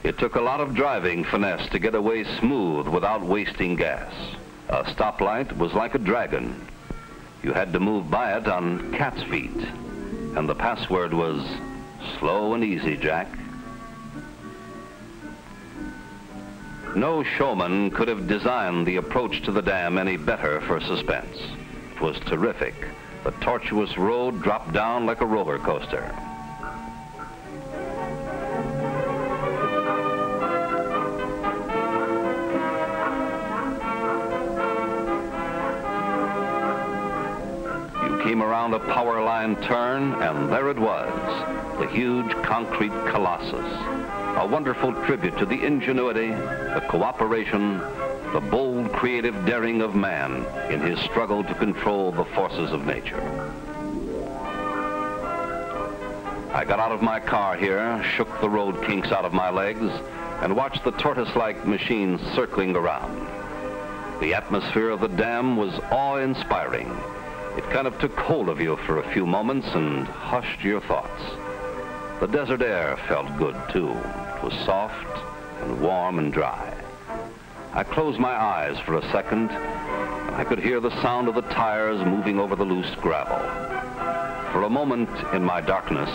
It took a lot of driving finesse to get away smooth without wasting gas. A stoplight was like a dragon. You had to move by it on cat's feet. And the password was, slow and easy, Jack. No showman could have designed the approach to the dam any better for suspense. It was terrific. The tortuous road dropped down like a roller coaster. You came around a power line turn, and there it was, the huge concrete colossus. A wonderful tribute to the ingenuity, the cooperation, the bold, creative daring of man in his struggle to control the forces of nature. I got out of my car here, shook the road kinks out of my legs, and watched the tortoise-like machines circling around. The atmosphere of the dam was awe-inspiring. It kind of took hold of you for a few moments and hushed your thoughts. The desert air felt good, too. It was soft and warm and dry. I closed my eyes for a second, and I could hear the sound of the tires moving over the loose gravel. For a moment in my darkness,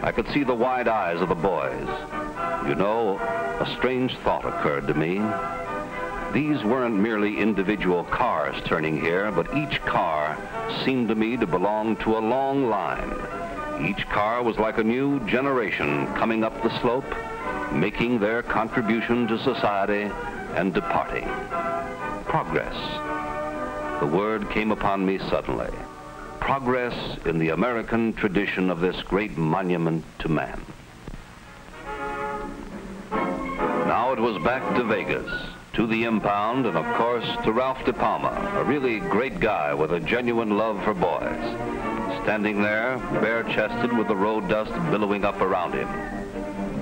I could see the wide eyes of the boys. You know, a strange thought occurred to me. These weren't merely individual cars turning here, but each car seemed to me to belong to a long line. Each car was like a new generation coming up the slope, making their contribution to society and departing. Progress. The word came upon me suddenly. Progress in the American tradition of this great monument to man. Now it was back to Vegas, to the impound, and of course to Ralph De Palma, a really great guy with a genuine love for boys, standing there, bare-chested with the road dust billowing up around him.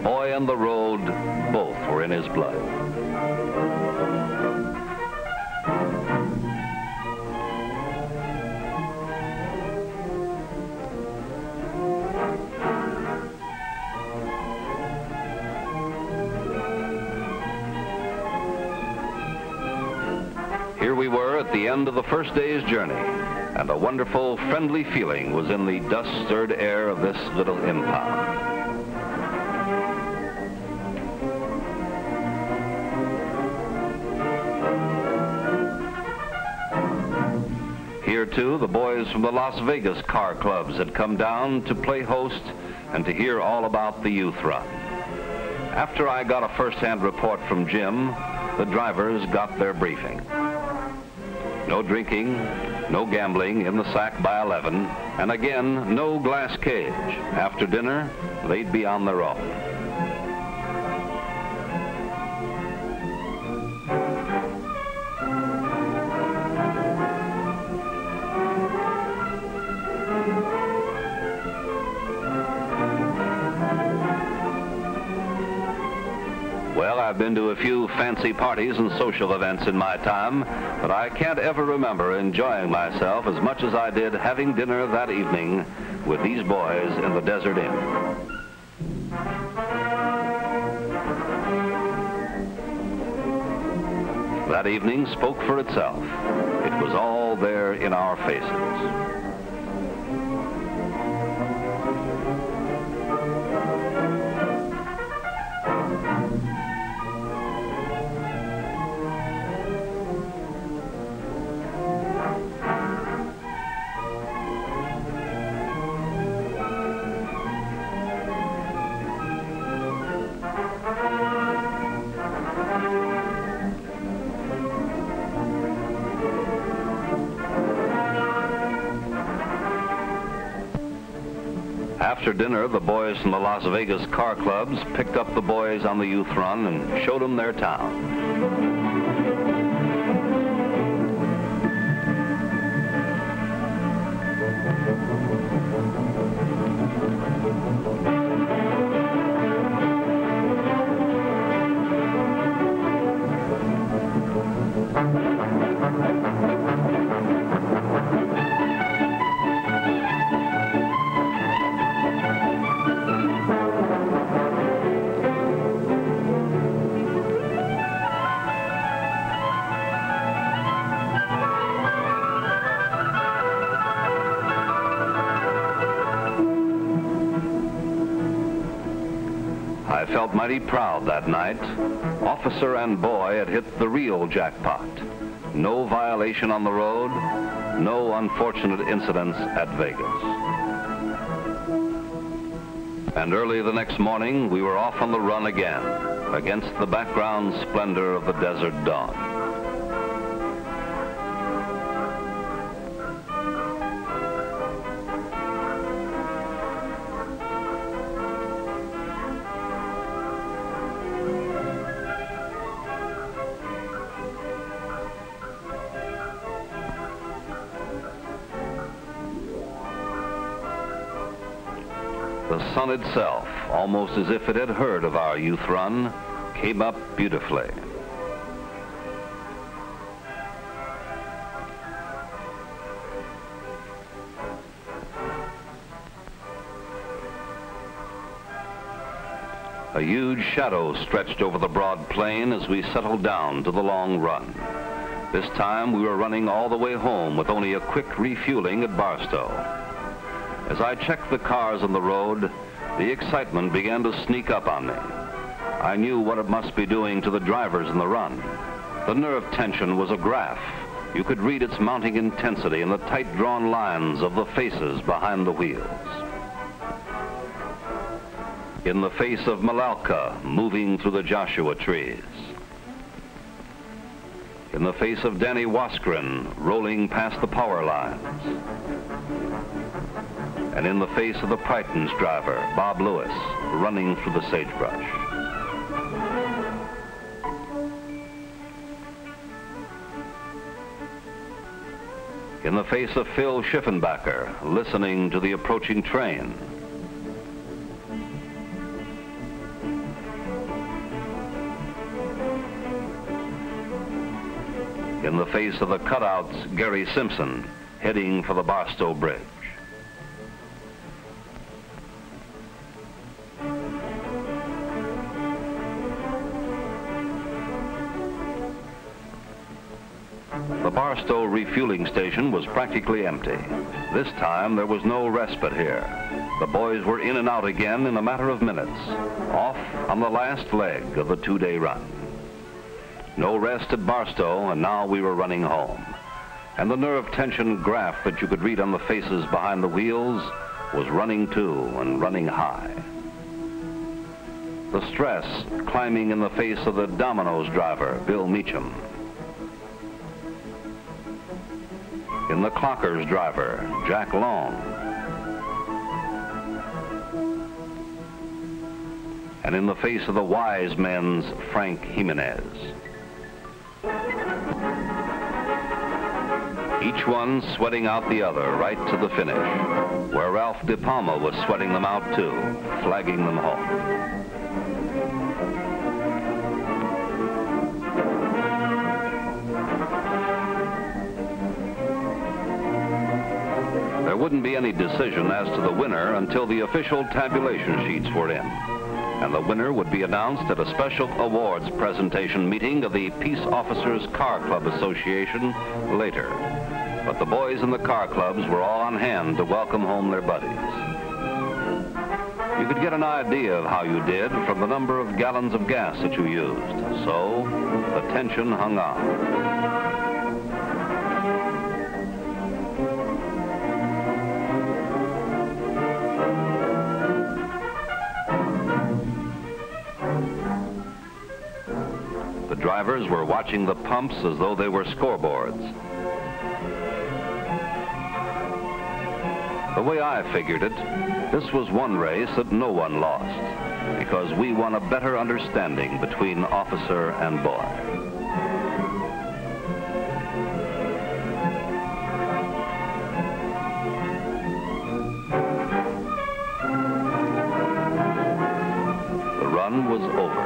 Boy and the road, both were in his blood. Here we were at the end of the first day's journey, and a wonderful, friendly feeling was in the dust-stirred air of this little impound. Here, too, the boys from the Las Vegas car clubs had come down to play host and to hear all about the youth run. After I got a first-hand report from Jim, the drivers got their briefing. No drinking, no gambling in the sack by 11, and again, no glass cage. After dinner, they'd be on their own. Well, I've been to a few fancy parties and social events in my time, but I can't ever remember enjoying myself as much as I did having dinner that evening with these boys in the Desert Inn. That evening spoke for itself. It was all there in our faces. After dinner, the boys from the Las Vegas car clubs picked up the boys on the youth run and showed them their town. I felt mighty proud that night. Officer and boy had hit the real jackpot. No violation on the road, no unfortunate incidents at Vegas. And early the next morning, we were off on the run again, against the background splendor of the desert dawn. The sun itself, almost as if it had heard of our youth run, came up beautifully. A huge shadow stretched over the broad plain as we settled down to the long run. This time we were running all the way home with only a quick refueling at Barstow. As I checked the cars on the road, the excitement began to sneak up on me. I knew what it must be doing to the drivers in the run. The nerve tension was a graph. You could read its mounting intensity in the tight-drawn lines of the faces behind the wheels. In the face of Malalka moving through the Joshua trees. In the face of Danny Waskren rolling past the power lines. And in the face of the Prytons driver, Bob Lewis, running through the sagebrush. In the face of Phil Schiffenbacher, listening to the approaching train. In the face of the cutouts, Gary Simpson, heading for the Barstow Bridge. The Barstow refueling station was practically empty. This time there was no respite here. The boys were in and out again in a matter of minutes, off on the last leg of the two-day run. No rest at Barstow, and now we were running home. And the nerve tension graph that you could read on the faces behind the wheels was running too, and running high. The stress climbing in the face of the Domino's driver, Bill Meacham. In the Clockers driver, Jack Long. And in the face of the Wise Men's Frank Jimenez. Each one sweating out the other right to the finish, where Ralph De Palma was sweating them out too, flagging them home. There wouldn't be any decision as to the winner until the official tabulation sheets were in. And the winner would be announced at a special awards presentation meeting of the Peace Officers Car Club Association later. But the boys in the car clubs were all on hand to welcome home their buddies. You could get an idea of how you did from the number of gallons of gas that you used. So the tension hung on. The drivers were watching the pumps as though they were scoreboards. The way I figured it, this was one race that no one lost, because we won a better understanding between officer and boy. The run was over.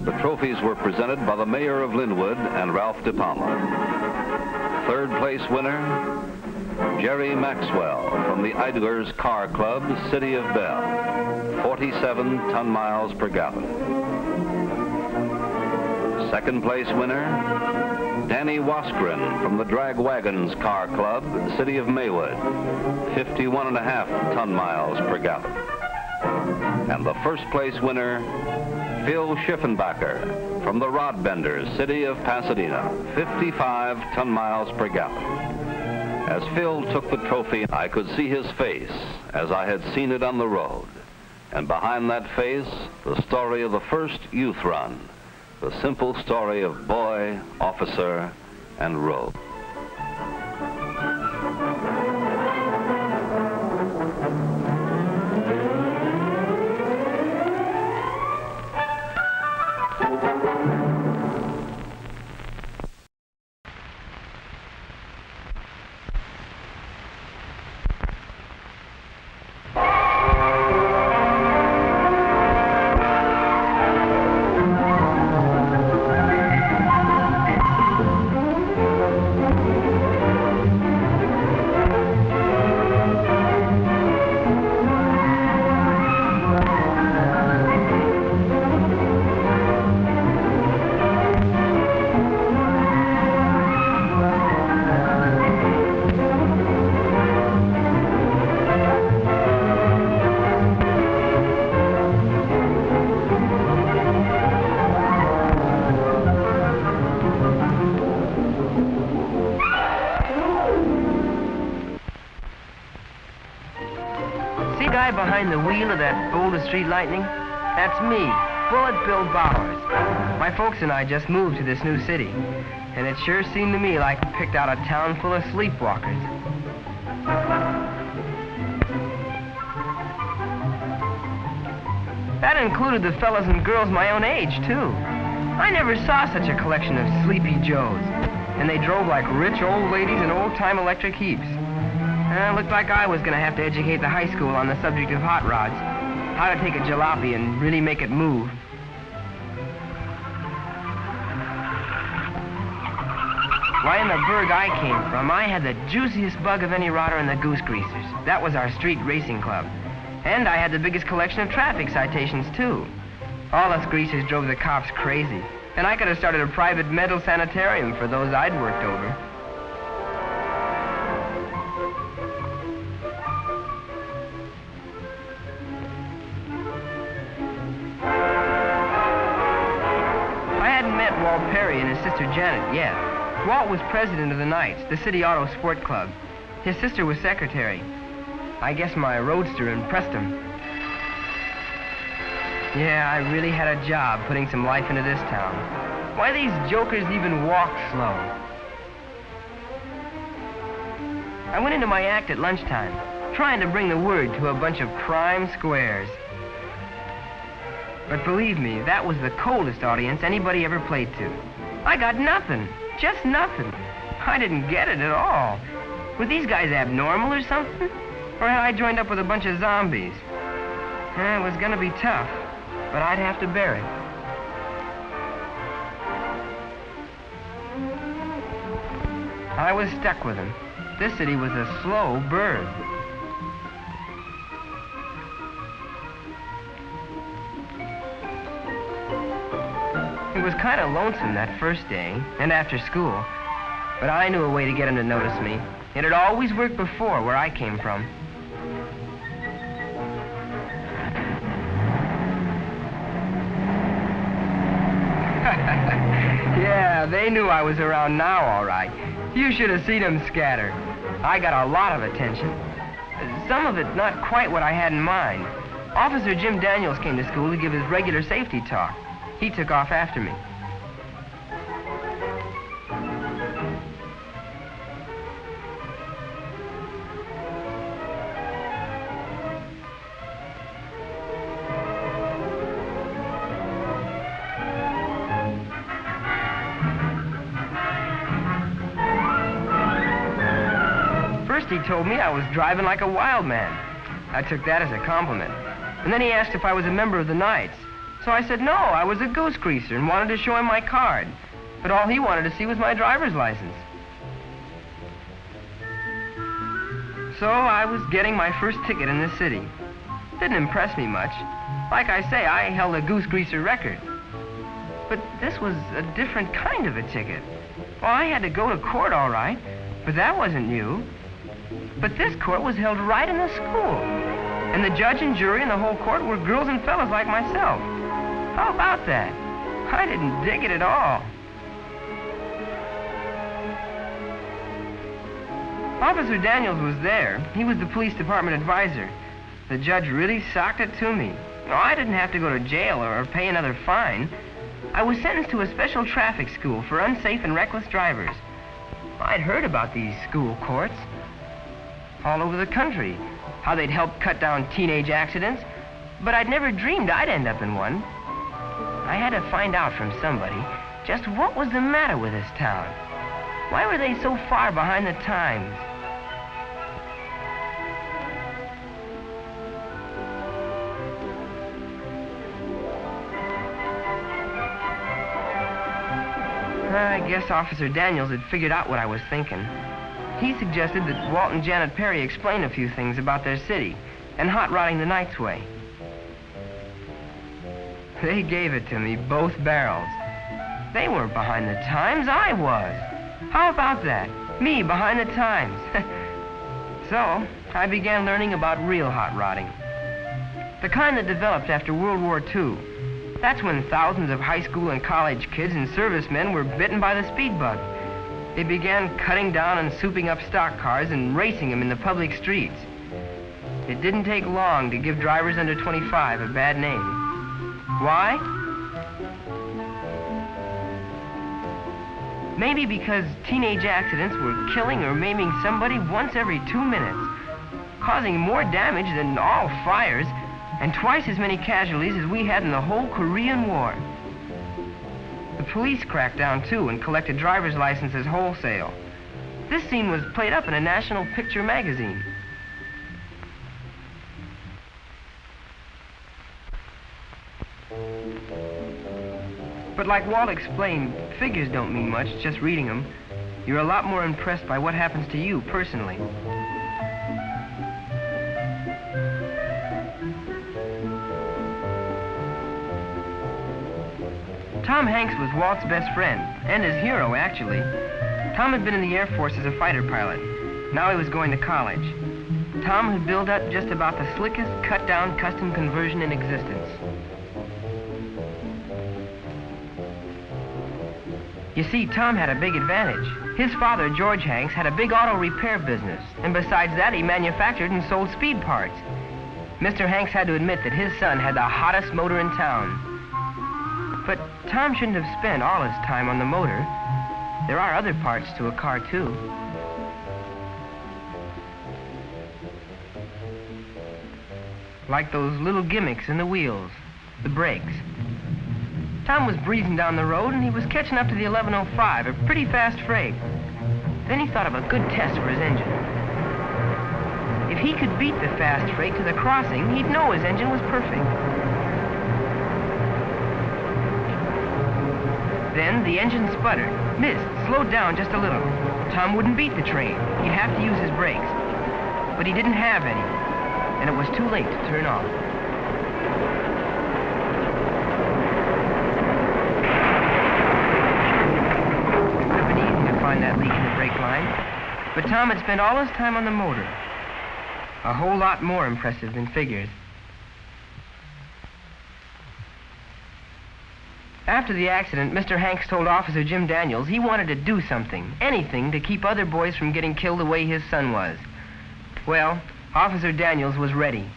The trophies were presented by the mayor of Linwood and Ralph De Palma. Third place winner, Jerry Maxwell from the Idlers Car Club, City of Bell, 47 ton-miles per gallon. Second place winner, Danny Waskren from the Drag Wagons Car Club, City of Maywood, 51.5 ton-miles per gallon. And the first place winner, Phil Schiffenbacher from the Rod Benders, City of Pasadena, 55 ton-miles per gallon. As Phil took the trophy, I could see his face as I had seen it on the road. And behind that face, the story of the first youth run, the simple story of boy, officer, and road. guy behind the wheel of that Boulder Street Lightning? That's me, Bullet Bill Bowers. My folks and I just moved to this new city, and it sure seemed to me like we picked out a town full of sleepwalkers. That included the fellas and girls my own age, too. I never saw such a collection of sleepy Joes, and they drove like rich old ladies in old-time electric heaps. Looked like I was going to have to educate the high school on the subject of hot rods, how to take a jalopy and really make it move. Why, in the burg I came from, I had the juiciest bug of any rodder in the Goose Greasers. That was our street racing club. And I had the biggest collection of traffic citations, too. All us greasers drove the cops crazy, and I could have started a private mental sanitarium for those I'd worked over. I hadn't met Walt Perry and his sister Janet yet. Walt was president of the Knights, the city auto sport club. His sister was secretary. I guess my roadster impressed him. Yeah, I really had a job putting some life into this town. Why, these jokers even walk slow. I went into my act at lunchtime, trying to bring the word to a bunch of prime squares. But believe me, that was the coldest audience anybody ever played to. I got nothing, just nothing. I didn't get it at all. Were these guys abnormal or something? Or had I joined up with a bunch of zombies? It was gonna be tough, but I'd have to bear it. I was stuck with him. This city was a slow burn. It was kind of lonesome that first day, and after school, but I knew a way to get him to notice me. It had always worked before where I came from. Yeah, they knew I was around now, all right. You should have seen them scatter. I got a lot of attention. Some of it not quite what I had in mind. Officer Jim Daniels came to school to give his regular safety talk. He took off after me. He told me I was driving like a wild man. I took that as a compliment. And then he asked if I was a member of the Knights. So I said no, I was a goose greaser and wanted to show him my card. But all he wanted to see was my driver's license. So I was getting my first ticket in this city. Didn't impress me much. Like I say, I held a goose greaser record. But this was a different kind of a ticket. Well, I had to go to court, all right, but that wasn't new. But this court was held right in the school. And the judge and jury and the whole court were girls and fellas like myself. How about that? I didn't dig it at all. Officer Daniels was there. He was the police department advisor. The judge really socked it to me. No, I didn't have to go to jail or pay another fine. I was sentenced to a special traffic school for unsafe and reckless drivers. I'd heard about these school courts all over the country, how they'd help cut down teenage accidents, but I'd never dreamed I'd end up in one. I had to find out from somebody just what was the matter with this town. Why were they so far behind the times? I guess Officer Daniels had figured out what I was thinking. He suggested that Walt and Janet Perry explain a few things about their city and hot rodding the Knights way. They gave it to me, both barrels. They weren't behind the times, I was. How about that? Me behind the times. So, I began learning about real hot rodding. The kind that developed after World War II. That's when thousands of high school and college kids and servicemen were bitten by the speed bug. They began cutting down and souping up stock cars and racing them in the public streets. it didn't take long to give drivers under 25 a bad name. Why? Maybe because teenage accidents were killing or maiming somebody once every 2 minutes, causing more damage than all fires and twice as many casualties as we had in the whole Korean War. The police cracked down, too, and collected driver's licenses wholesale. This scene was played up in a national picture magazine. But like Walt explained, figures don't mean much, just reading them. You're a lot more impressed by what happens to you personally. Tom Hanks was Walt's best friend, and his hero, actually. Tom had been in the Air Force as a fighter pilot. Now he was going to college. Tom had built up just about the slickest cut-down custom conversion in existence. You see, Tom had a big advantage. His father, George Hanks, had a big auto repair business, and besides that, he manufactured and sold speed parts. Mr. Hanks had to admit that his son had the hottest motor in town. But Tom shouldn't have spent all his time on the motor. There are other parts to a car, too. Like those little gimmicks in the wheels, the brakes. Tom was breezing down the road, and he was catching up to the 1105, a pretty fast freight. Then he thought of a good test for his engine. If he could beat the fast freight to the crossing, he'd know his engine was perfect. Then the engine sputtered, missed, slowed down just a little. Tom wouldn't beat the train. He'd have to use his brakes. But he didn't have any, and it was too late to turn off. It would have been easy to find that leak in the brake line, but Tom had spent all his time on the motor. A whole lot more impressive than figures. After the accident, Mr. Hanks told Officer Jim Daniels he wanted to do something, anything, to keep other boys from getting killed the way his son was. Well, Officer Daniels was ready.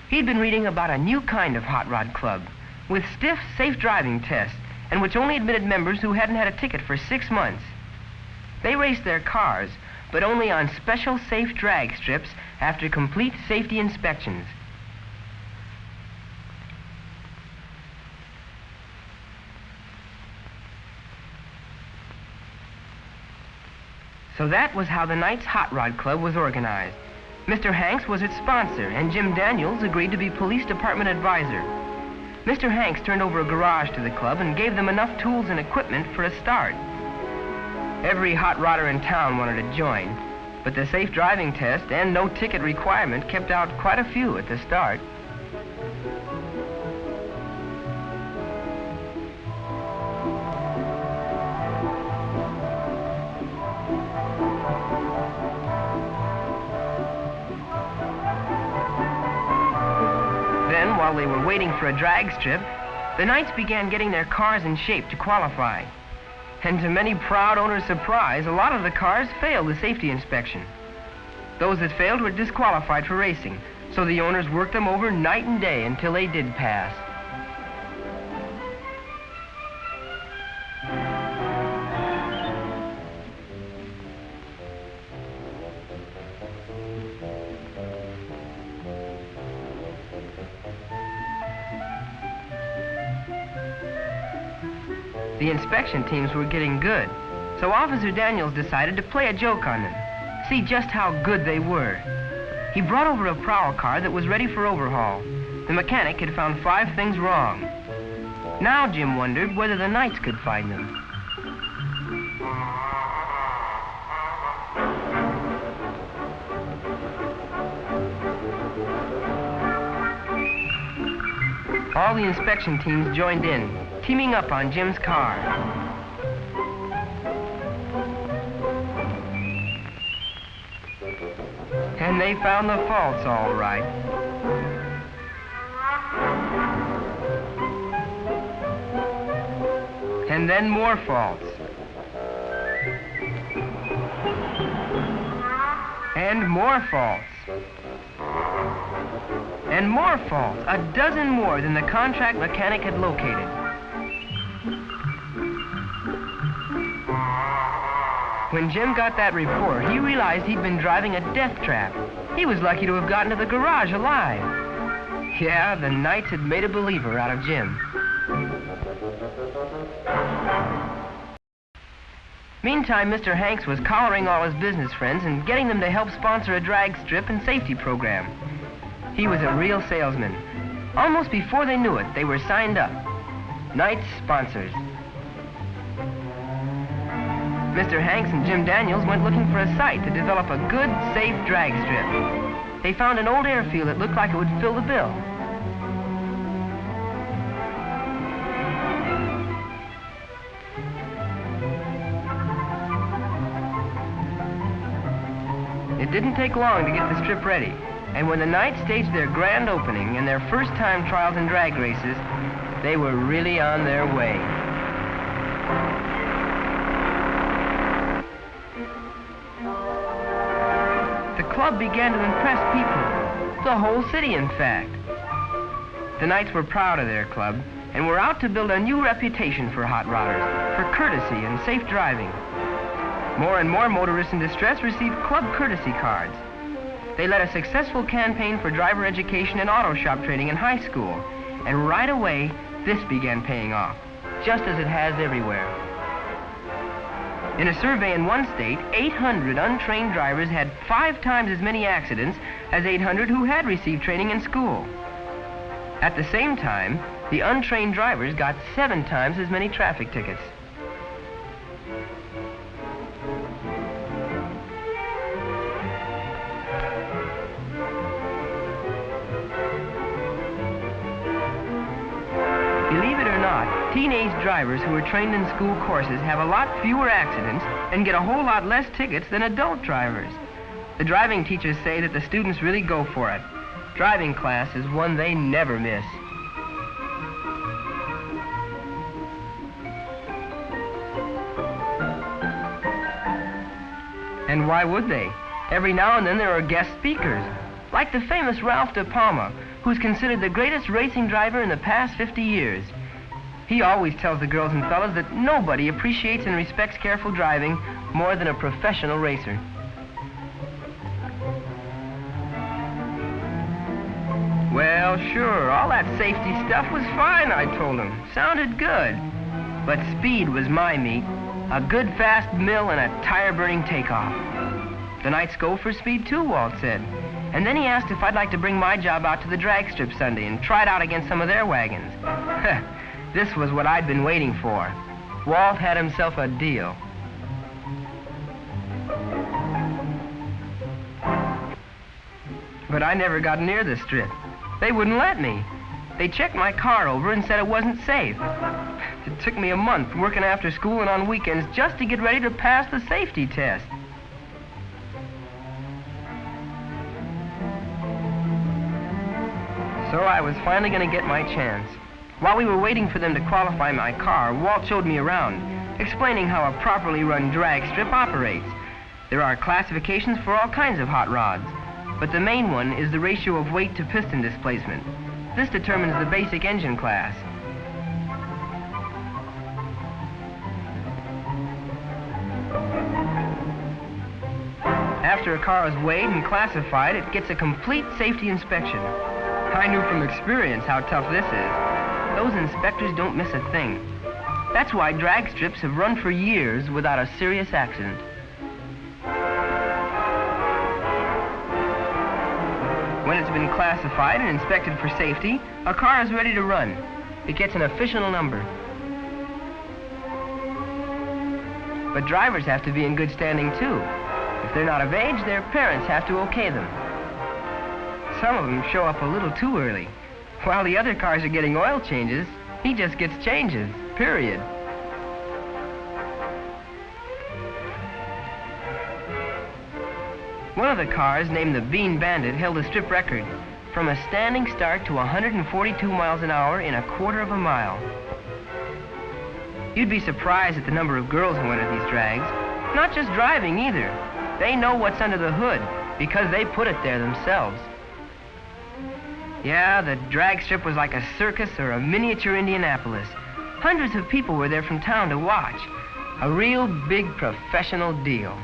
He'd been reading about a new kind of hot rod club, with stiff, safe driving tests, and which only admitted members who hadn't had a ticket for 6 months. They raced their cars, but only on special safe drag strips after complete safety inspections. So that was how the Knights Hot Rod Club was organized. Mr. Hanks was its sponsor, and Jim Daniels agreed to be police department advisor. Mr. Hanks turned over a garage to the club and gave them enough tools and equipment for a start. Every hot rodder in town wanted to join, but the safe driving test and no ticket requirement kept out quite a few at the start. While they were waiting for a drag strip, the Knights began getting their cars in shape to qualify. And to many proud owners' surprise, a lot of the cars failed the safety inspection. Those that failed were disqualified for racing, so the owners worked them over night and day until they did pass. The inspection teams were getting good, so Officer Daniels decided to play a joke on them, see just how good they were. He brought over a prowl car that was ready for overhaul. The mechanic had found 5 things wrong. Now Jim wondered whether the Knights could find them. All the inspection teams joined in, teaming up on Jim's car. And they found the faults all right. And then more faults. And more faults. And more faults, a dozen more than the contract mechanic had located. When Jim got that report, he realized he'd been driving a death trap. He was lucky to have gotten to the garage alive. Yeah, the Knights had made a believer out of Jim. Meantime, Mr. Hanks was collaring all his business friends and getting them to help sponsor a drag strip and safety program. He was a real salesman. Almost before they knew it, they were signed up. Knights sponsors. Mr. Hanks and Jim Daniels went looking for a site to develop a good, safe drag strip. They found an old airfield that looked like it would fill the bill. It didn't take long to get the strip ready, and when the Knights staged their grand opening and their first-time trials in drag races, they were really on their way. The club began to impress people, the whole city, in fact. The Knights were proud of their club and were out to build a new reputation for hot rodders, for courtesy and safe driving. More and more motorists in distress received club courtesy cards. They led a successful campaign for driver education and auto shop training in high school, and right away, this began paying off, just as it has everywhere. In a survey in one state, 800 untrained drivers had 5 times as many accidents as 800 who had received training in school. At the same time, the untrained drivers got 7 times as many traffic tickets. Believe it or not, teenage drivers who are trained in school courses have a lot fewer accidents and get a whole lot less tickets than adult drivers. The driving teachers say that the students really go for it. Driving class is one they never miss. And why would they? Every now and then there are guest speakers, like the famous Ralph De Palma, who's considered the greatest racing driver in the past 50 years. He always tells the girls and fellas that nobody appreciates and respects careful driving more than a professional racer. Well, sure, all that safety stuff was fine, I told him. Sounded good. But speed was my meat. A good fast mill and a tire-burning takeoff. The Knights go for speed too, Walt said. And then he asked if I'd like to bring my job out to the drag strip Sunday and try it out against some of their wagons. This was what I'd been waiting for. Walt had himself a deal. But I never got near the strip. They wouldn't let me. They checked my car over and said it wasn't safe. It took me a month working after school and on weekends just to get ready to pass the safety test. So I was finally going to get my chance. While we were waiting for them to qualify my car, Walt showed me around, explaining how a properly run drag strip operates. There are classifications for all kinds of hot rods, but the main one is the ratio of weight to piston displacement. This determines the basic engine class. After a car is weighed and classified, it gets a complete safety inspection. I knew from experience how tough this is. Those inspectors don't miss a thing. That's why drag strips have run for years without a serious accident. When it's been classified and inspected for safety, a car is ready to run. It gets an official number. But drivers have to be in good standing too. If they're not of age, their parents have to okay them. Some of them show up a little too early. While the other cars are getting oil changes, he just gets changes, period. One of the cars, named the Bean Bandit, held a strip record from a standing start to 142 miles an hour in a quarter of a mile. You'd be surprised at the number of girls who enter these drags. Not just driving either. They know what's under the hood because they put it there themselves. Yeah, the drag strip was like a circus or a miniature Indianapolis. Hundreds of people were there from town to watch. A real big professional deal.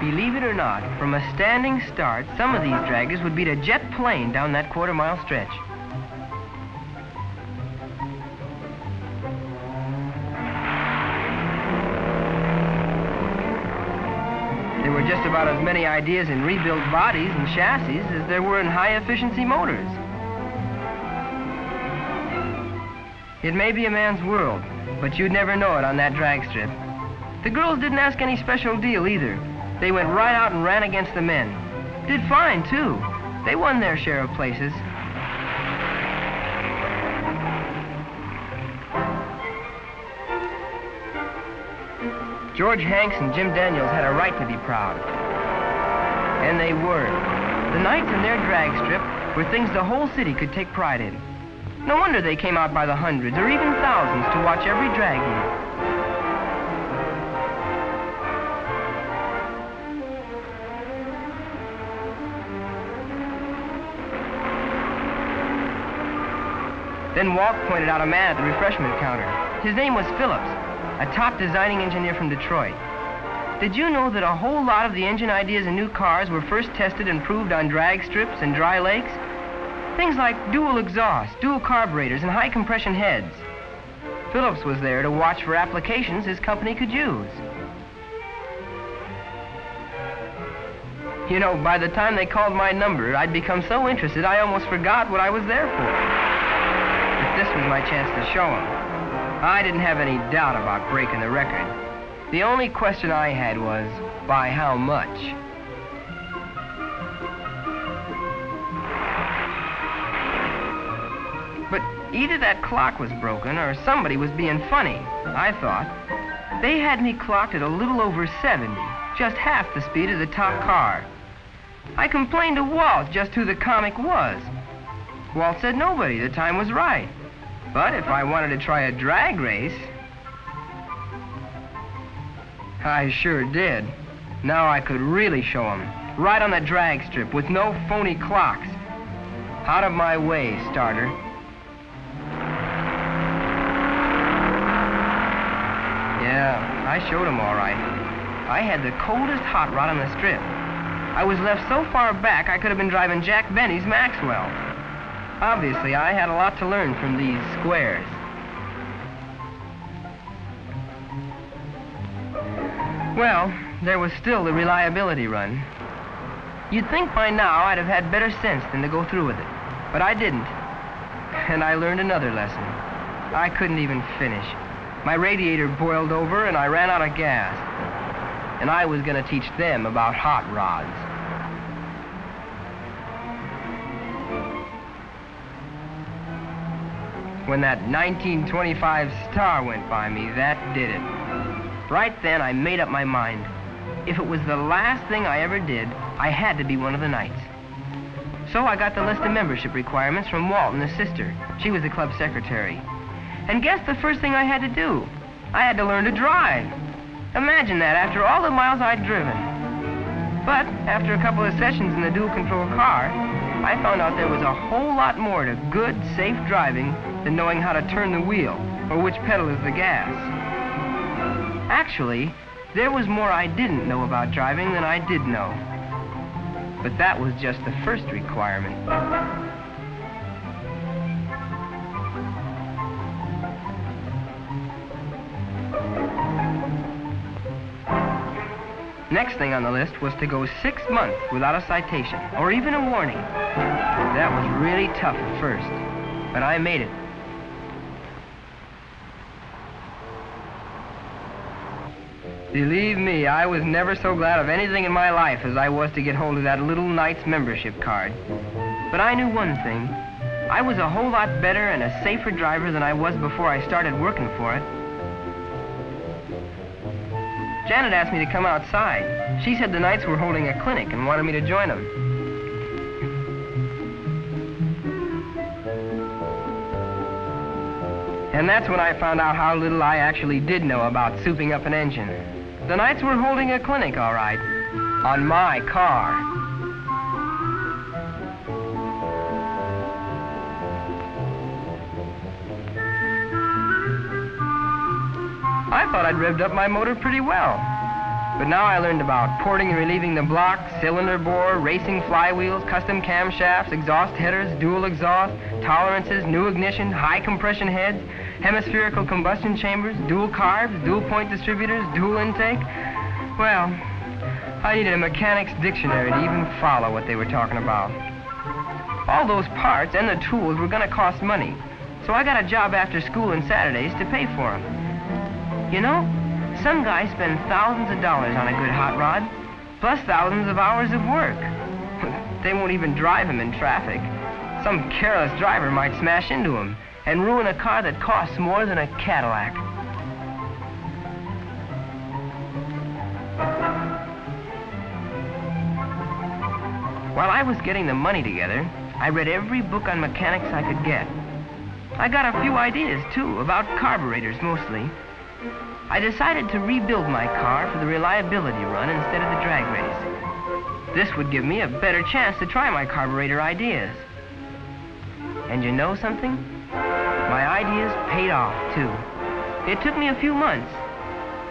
Believe it or not, from a standing start, some of these draggers would beat a jet plane down that quarter-mile stretch. There were just about as many ideas in rebuilt bodies and chassis as there were in high-efficiency motors. It may be a man's world, but you'd never know it on that drag strip. The girls didn't ask any special deal either. They went right out and ran against the men. Did fine, too. They won their share of places. George Hanks and Jim Daniels had a right to be proud. And they were. The nights in their drag strip were things the whole city could take pride in. No wonder they came out by the hundreds or even thousands to watch every drag meet. Then Walt pointed out a man at the refreshment counter. His name was Phillips, a top designing engineer from Detroit. Did you know that a whole lot of the engine ideas in new cars were first tested and proved on drag strips and dry lakes? Things like dual exhaust, dual carburetors, and high compression heads. Phillips was there to watch for applications his company could use. You know, by the time they called my number, I'd become so interested I almost forgot what I was there for. But this was my chance to show them. I didn't have any doubt about breaking the record. The only question I had was, by how much? But either that clock was broken or somebody was being funny, I thought. They had me clocked at a little over 70, just half the speed of the top car. I complained to Walt just who the comic was. Walt said nobody, the time was right. But if I wanted to try a drag race, I sure did. Now I could really show them, right on the drag strip with no phony clocks. Out of my way, starter. Yeah, I showed them all right. I had the coldest hot rod on the strip. I was left so far back I could have been driving Jack Benny's Maxwell. Obviously, I had a lot to learn from these squares. Well, there was still the reliability run. You'd think by now I'd have had better sense than to go through with it, but I didn't. And I learned another lesson. I couldn't even finish. My radiator boiled over and I ran out of gas. And I was going to teach them about hot rods. When that 1925 Star went by me, that did it. Right then, I made up my mind. If it was the last thing I ever did, I had to be one of the knights. So I got the list of membership requirements from Walt and his sister. She was the club secretary. And guess the first thing I had to do? I had to learn to drive. Imagine that after all the miles I'd driven. But after a couple of sessions in the dual-control car, I found out there was a whole lot more to good, safe driving than knowing how to turn the wheel or which pedal is the gas. Actually, there was more I didn't know about driving than I did know. But that was just the first requirement. Next thing on the list was to go 6 months without a citation or even a warning. That was really tough at first, but I made it. Believe me, I was never so glad of anything in my life as I was to get hold of that little Knight's membership card. But I knew one thing. I was a whole lot better and a safer driver than I was before I started working for it. Janet asked me to come outside. She said the Knights were holding a clinic and wanted me to join them. And that's when I found out how little I actually did know about souping up an engine. The Knights were holding a clinic, all right, on my car. I thought I'd revved up my motor pretty well. But now I learned about porting and relieving the block, cylinder bore, racing flywheels, custom camshafts, exhaust headers, dual exhaust, tolerances, new ignition, high compression heads, hemispherical combustion chambers, dual carbs, dual point distributors, dual intake. Well, I needed a mechanic's dictionary to even follow what they were talking about. All those parts and the tools were going to cost money, so I got a job after school and Saturdays to pay for them. You know, some guys spend thousands of dollars on a good hot rod, plus thousands of hours of work. They won't even drive him in traffic. Some careless driver might smash into him and ruin a car that costs more than a Cadillac. While I was getting the money together, I read every book on mechanics I could get. I got a few ideas, too, about carburetors mostly. I decided to rebuild my car for the reliability run instead of the drag race. This would give me a better chance to try my carburetor ideas. And you know something? My ideas paid off, too. It took me a few months,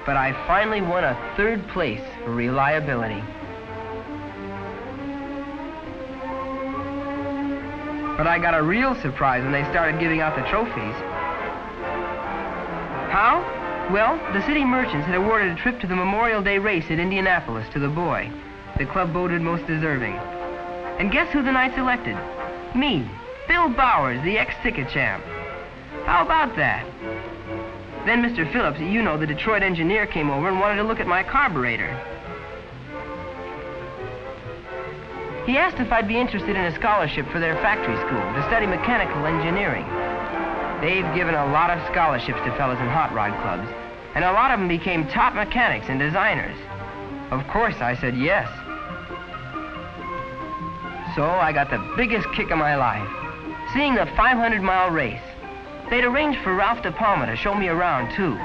but I finally won a 3rd place for reliability. But I got a real surprise when they started giving out the trophies. How? Well, the city merchants had awarded a trip to the Memorial Day race at Indianapolis to the boy, the club voted most deserving. And guess who the Knights elected? Me, Bill Bowers, the ex-ticket champ. How about that? Then Mr. Phillips, you know, the Detroit engineer, came over and wanted to look at my carburetor. He asked if I'd be interested in a scholarship for their factory school to study mechanical engineering. They've given a lot of scholarships to fellas in hot rod clubs, and a lot of them became top mechanics and designers. Of course, I said yes. So I got the biggest kick of my life, seeing the 500-mile race. They'd arranged for Ralph De Palma to show me around, too.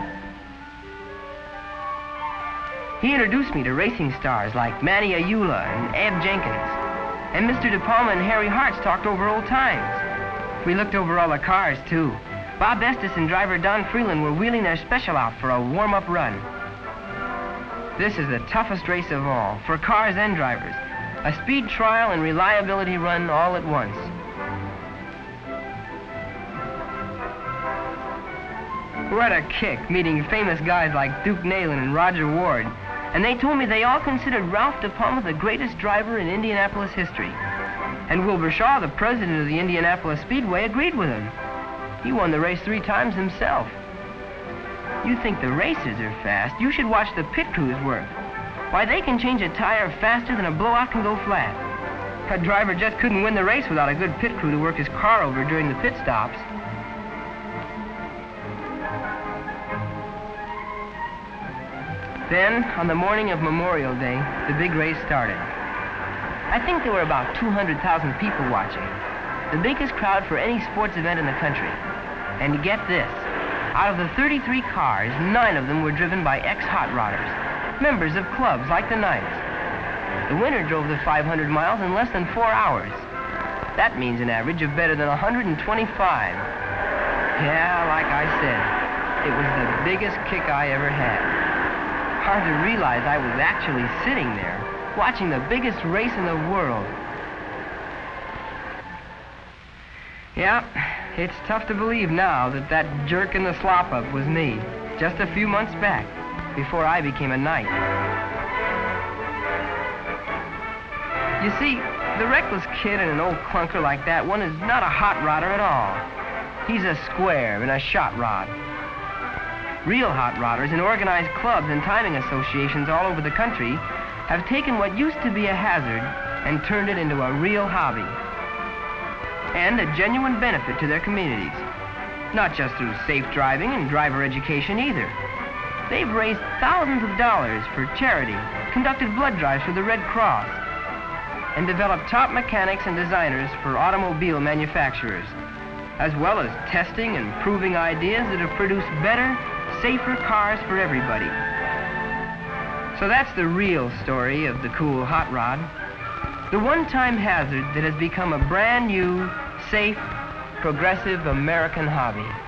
He introduced me to racing stars like Manny Ayula and Eb Jenkins. And Mr. De Palma and Harry Hartz talked over old times. We looked over all the cars, too. Bob Estes and driver Don Freeland were wheeling their special out for a warm-up run. This is the toughest race of all, for cars and drivers. A speed trial and reliability run all at once. What a kick, meeting famous guys like Duke Neyland and Roger Ward. And they told me they all considered Ralph De Palma the greatest driver in Indianapolis history. And Wilbur Shaw, the president of the Indianapolis Speedway, agreed with him. He won the race 3 times himself. You think the racers are fast, you should watch the pit crews work. Why, they can change a tire faster than a blowout can go flat. A driver just couldn't win the race without a good pit crew to work his car over during the pit stops. Then, on the morning of Memorial Day, the big race started. I think there were about 200,000 people watching. The biggest crowd for any sports event in the country. And get this, out of the 33 cars, 9 of them were driven by ex-hot rodders, members of clubs like the Knights. The winner drove the 500 miles in less than 4 hours. That means an average of better than 125. Yeah, like I said, it was the biggest kick I ever had. Hard to realize I was actually sitting there, watching the biggest race in the world. Yeah, it's tough to believe now that that jerk in the slop-up was me, just a few months back, before I became a Knight. You see, the reckless kid in an old clunker like that one is not a hot rodder at all. He's a square in a shot rod. Real hot rodders in organized clubs and timing associations all over the country have taken what used to be a hazard and turned it into a real hobby. And a genuine benefit to their communities. Not just through safe driving and driver education either. They've raised thousands of dollars for charity, conducted blood drives for the Red Cross, and developed top mechanics and designers for automobile manufacturers, as well as testing and proving ideas that have produced better, safer cars for everybody. So that's the real story of the cool hot rod. The one-time hazard that has become a brand new, safe, progressive American hobby.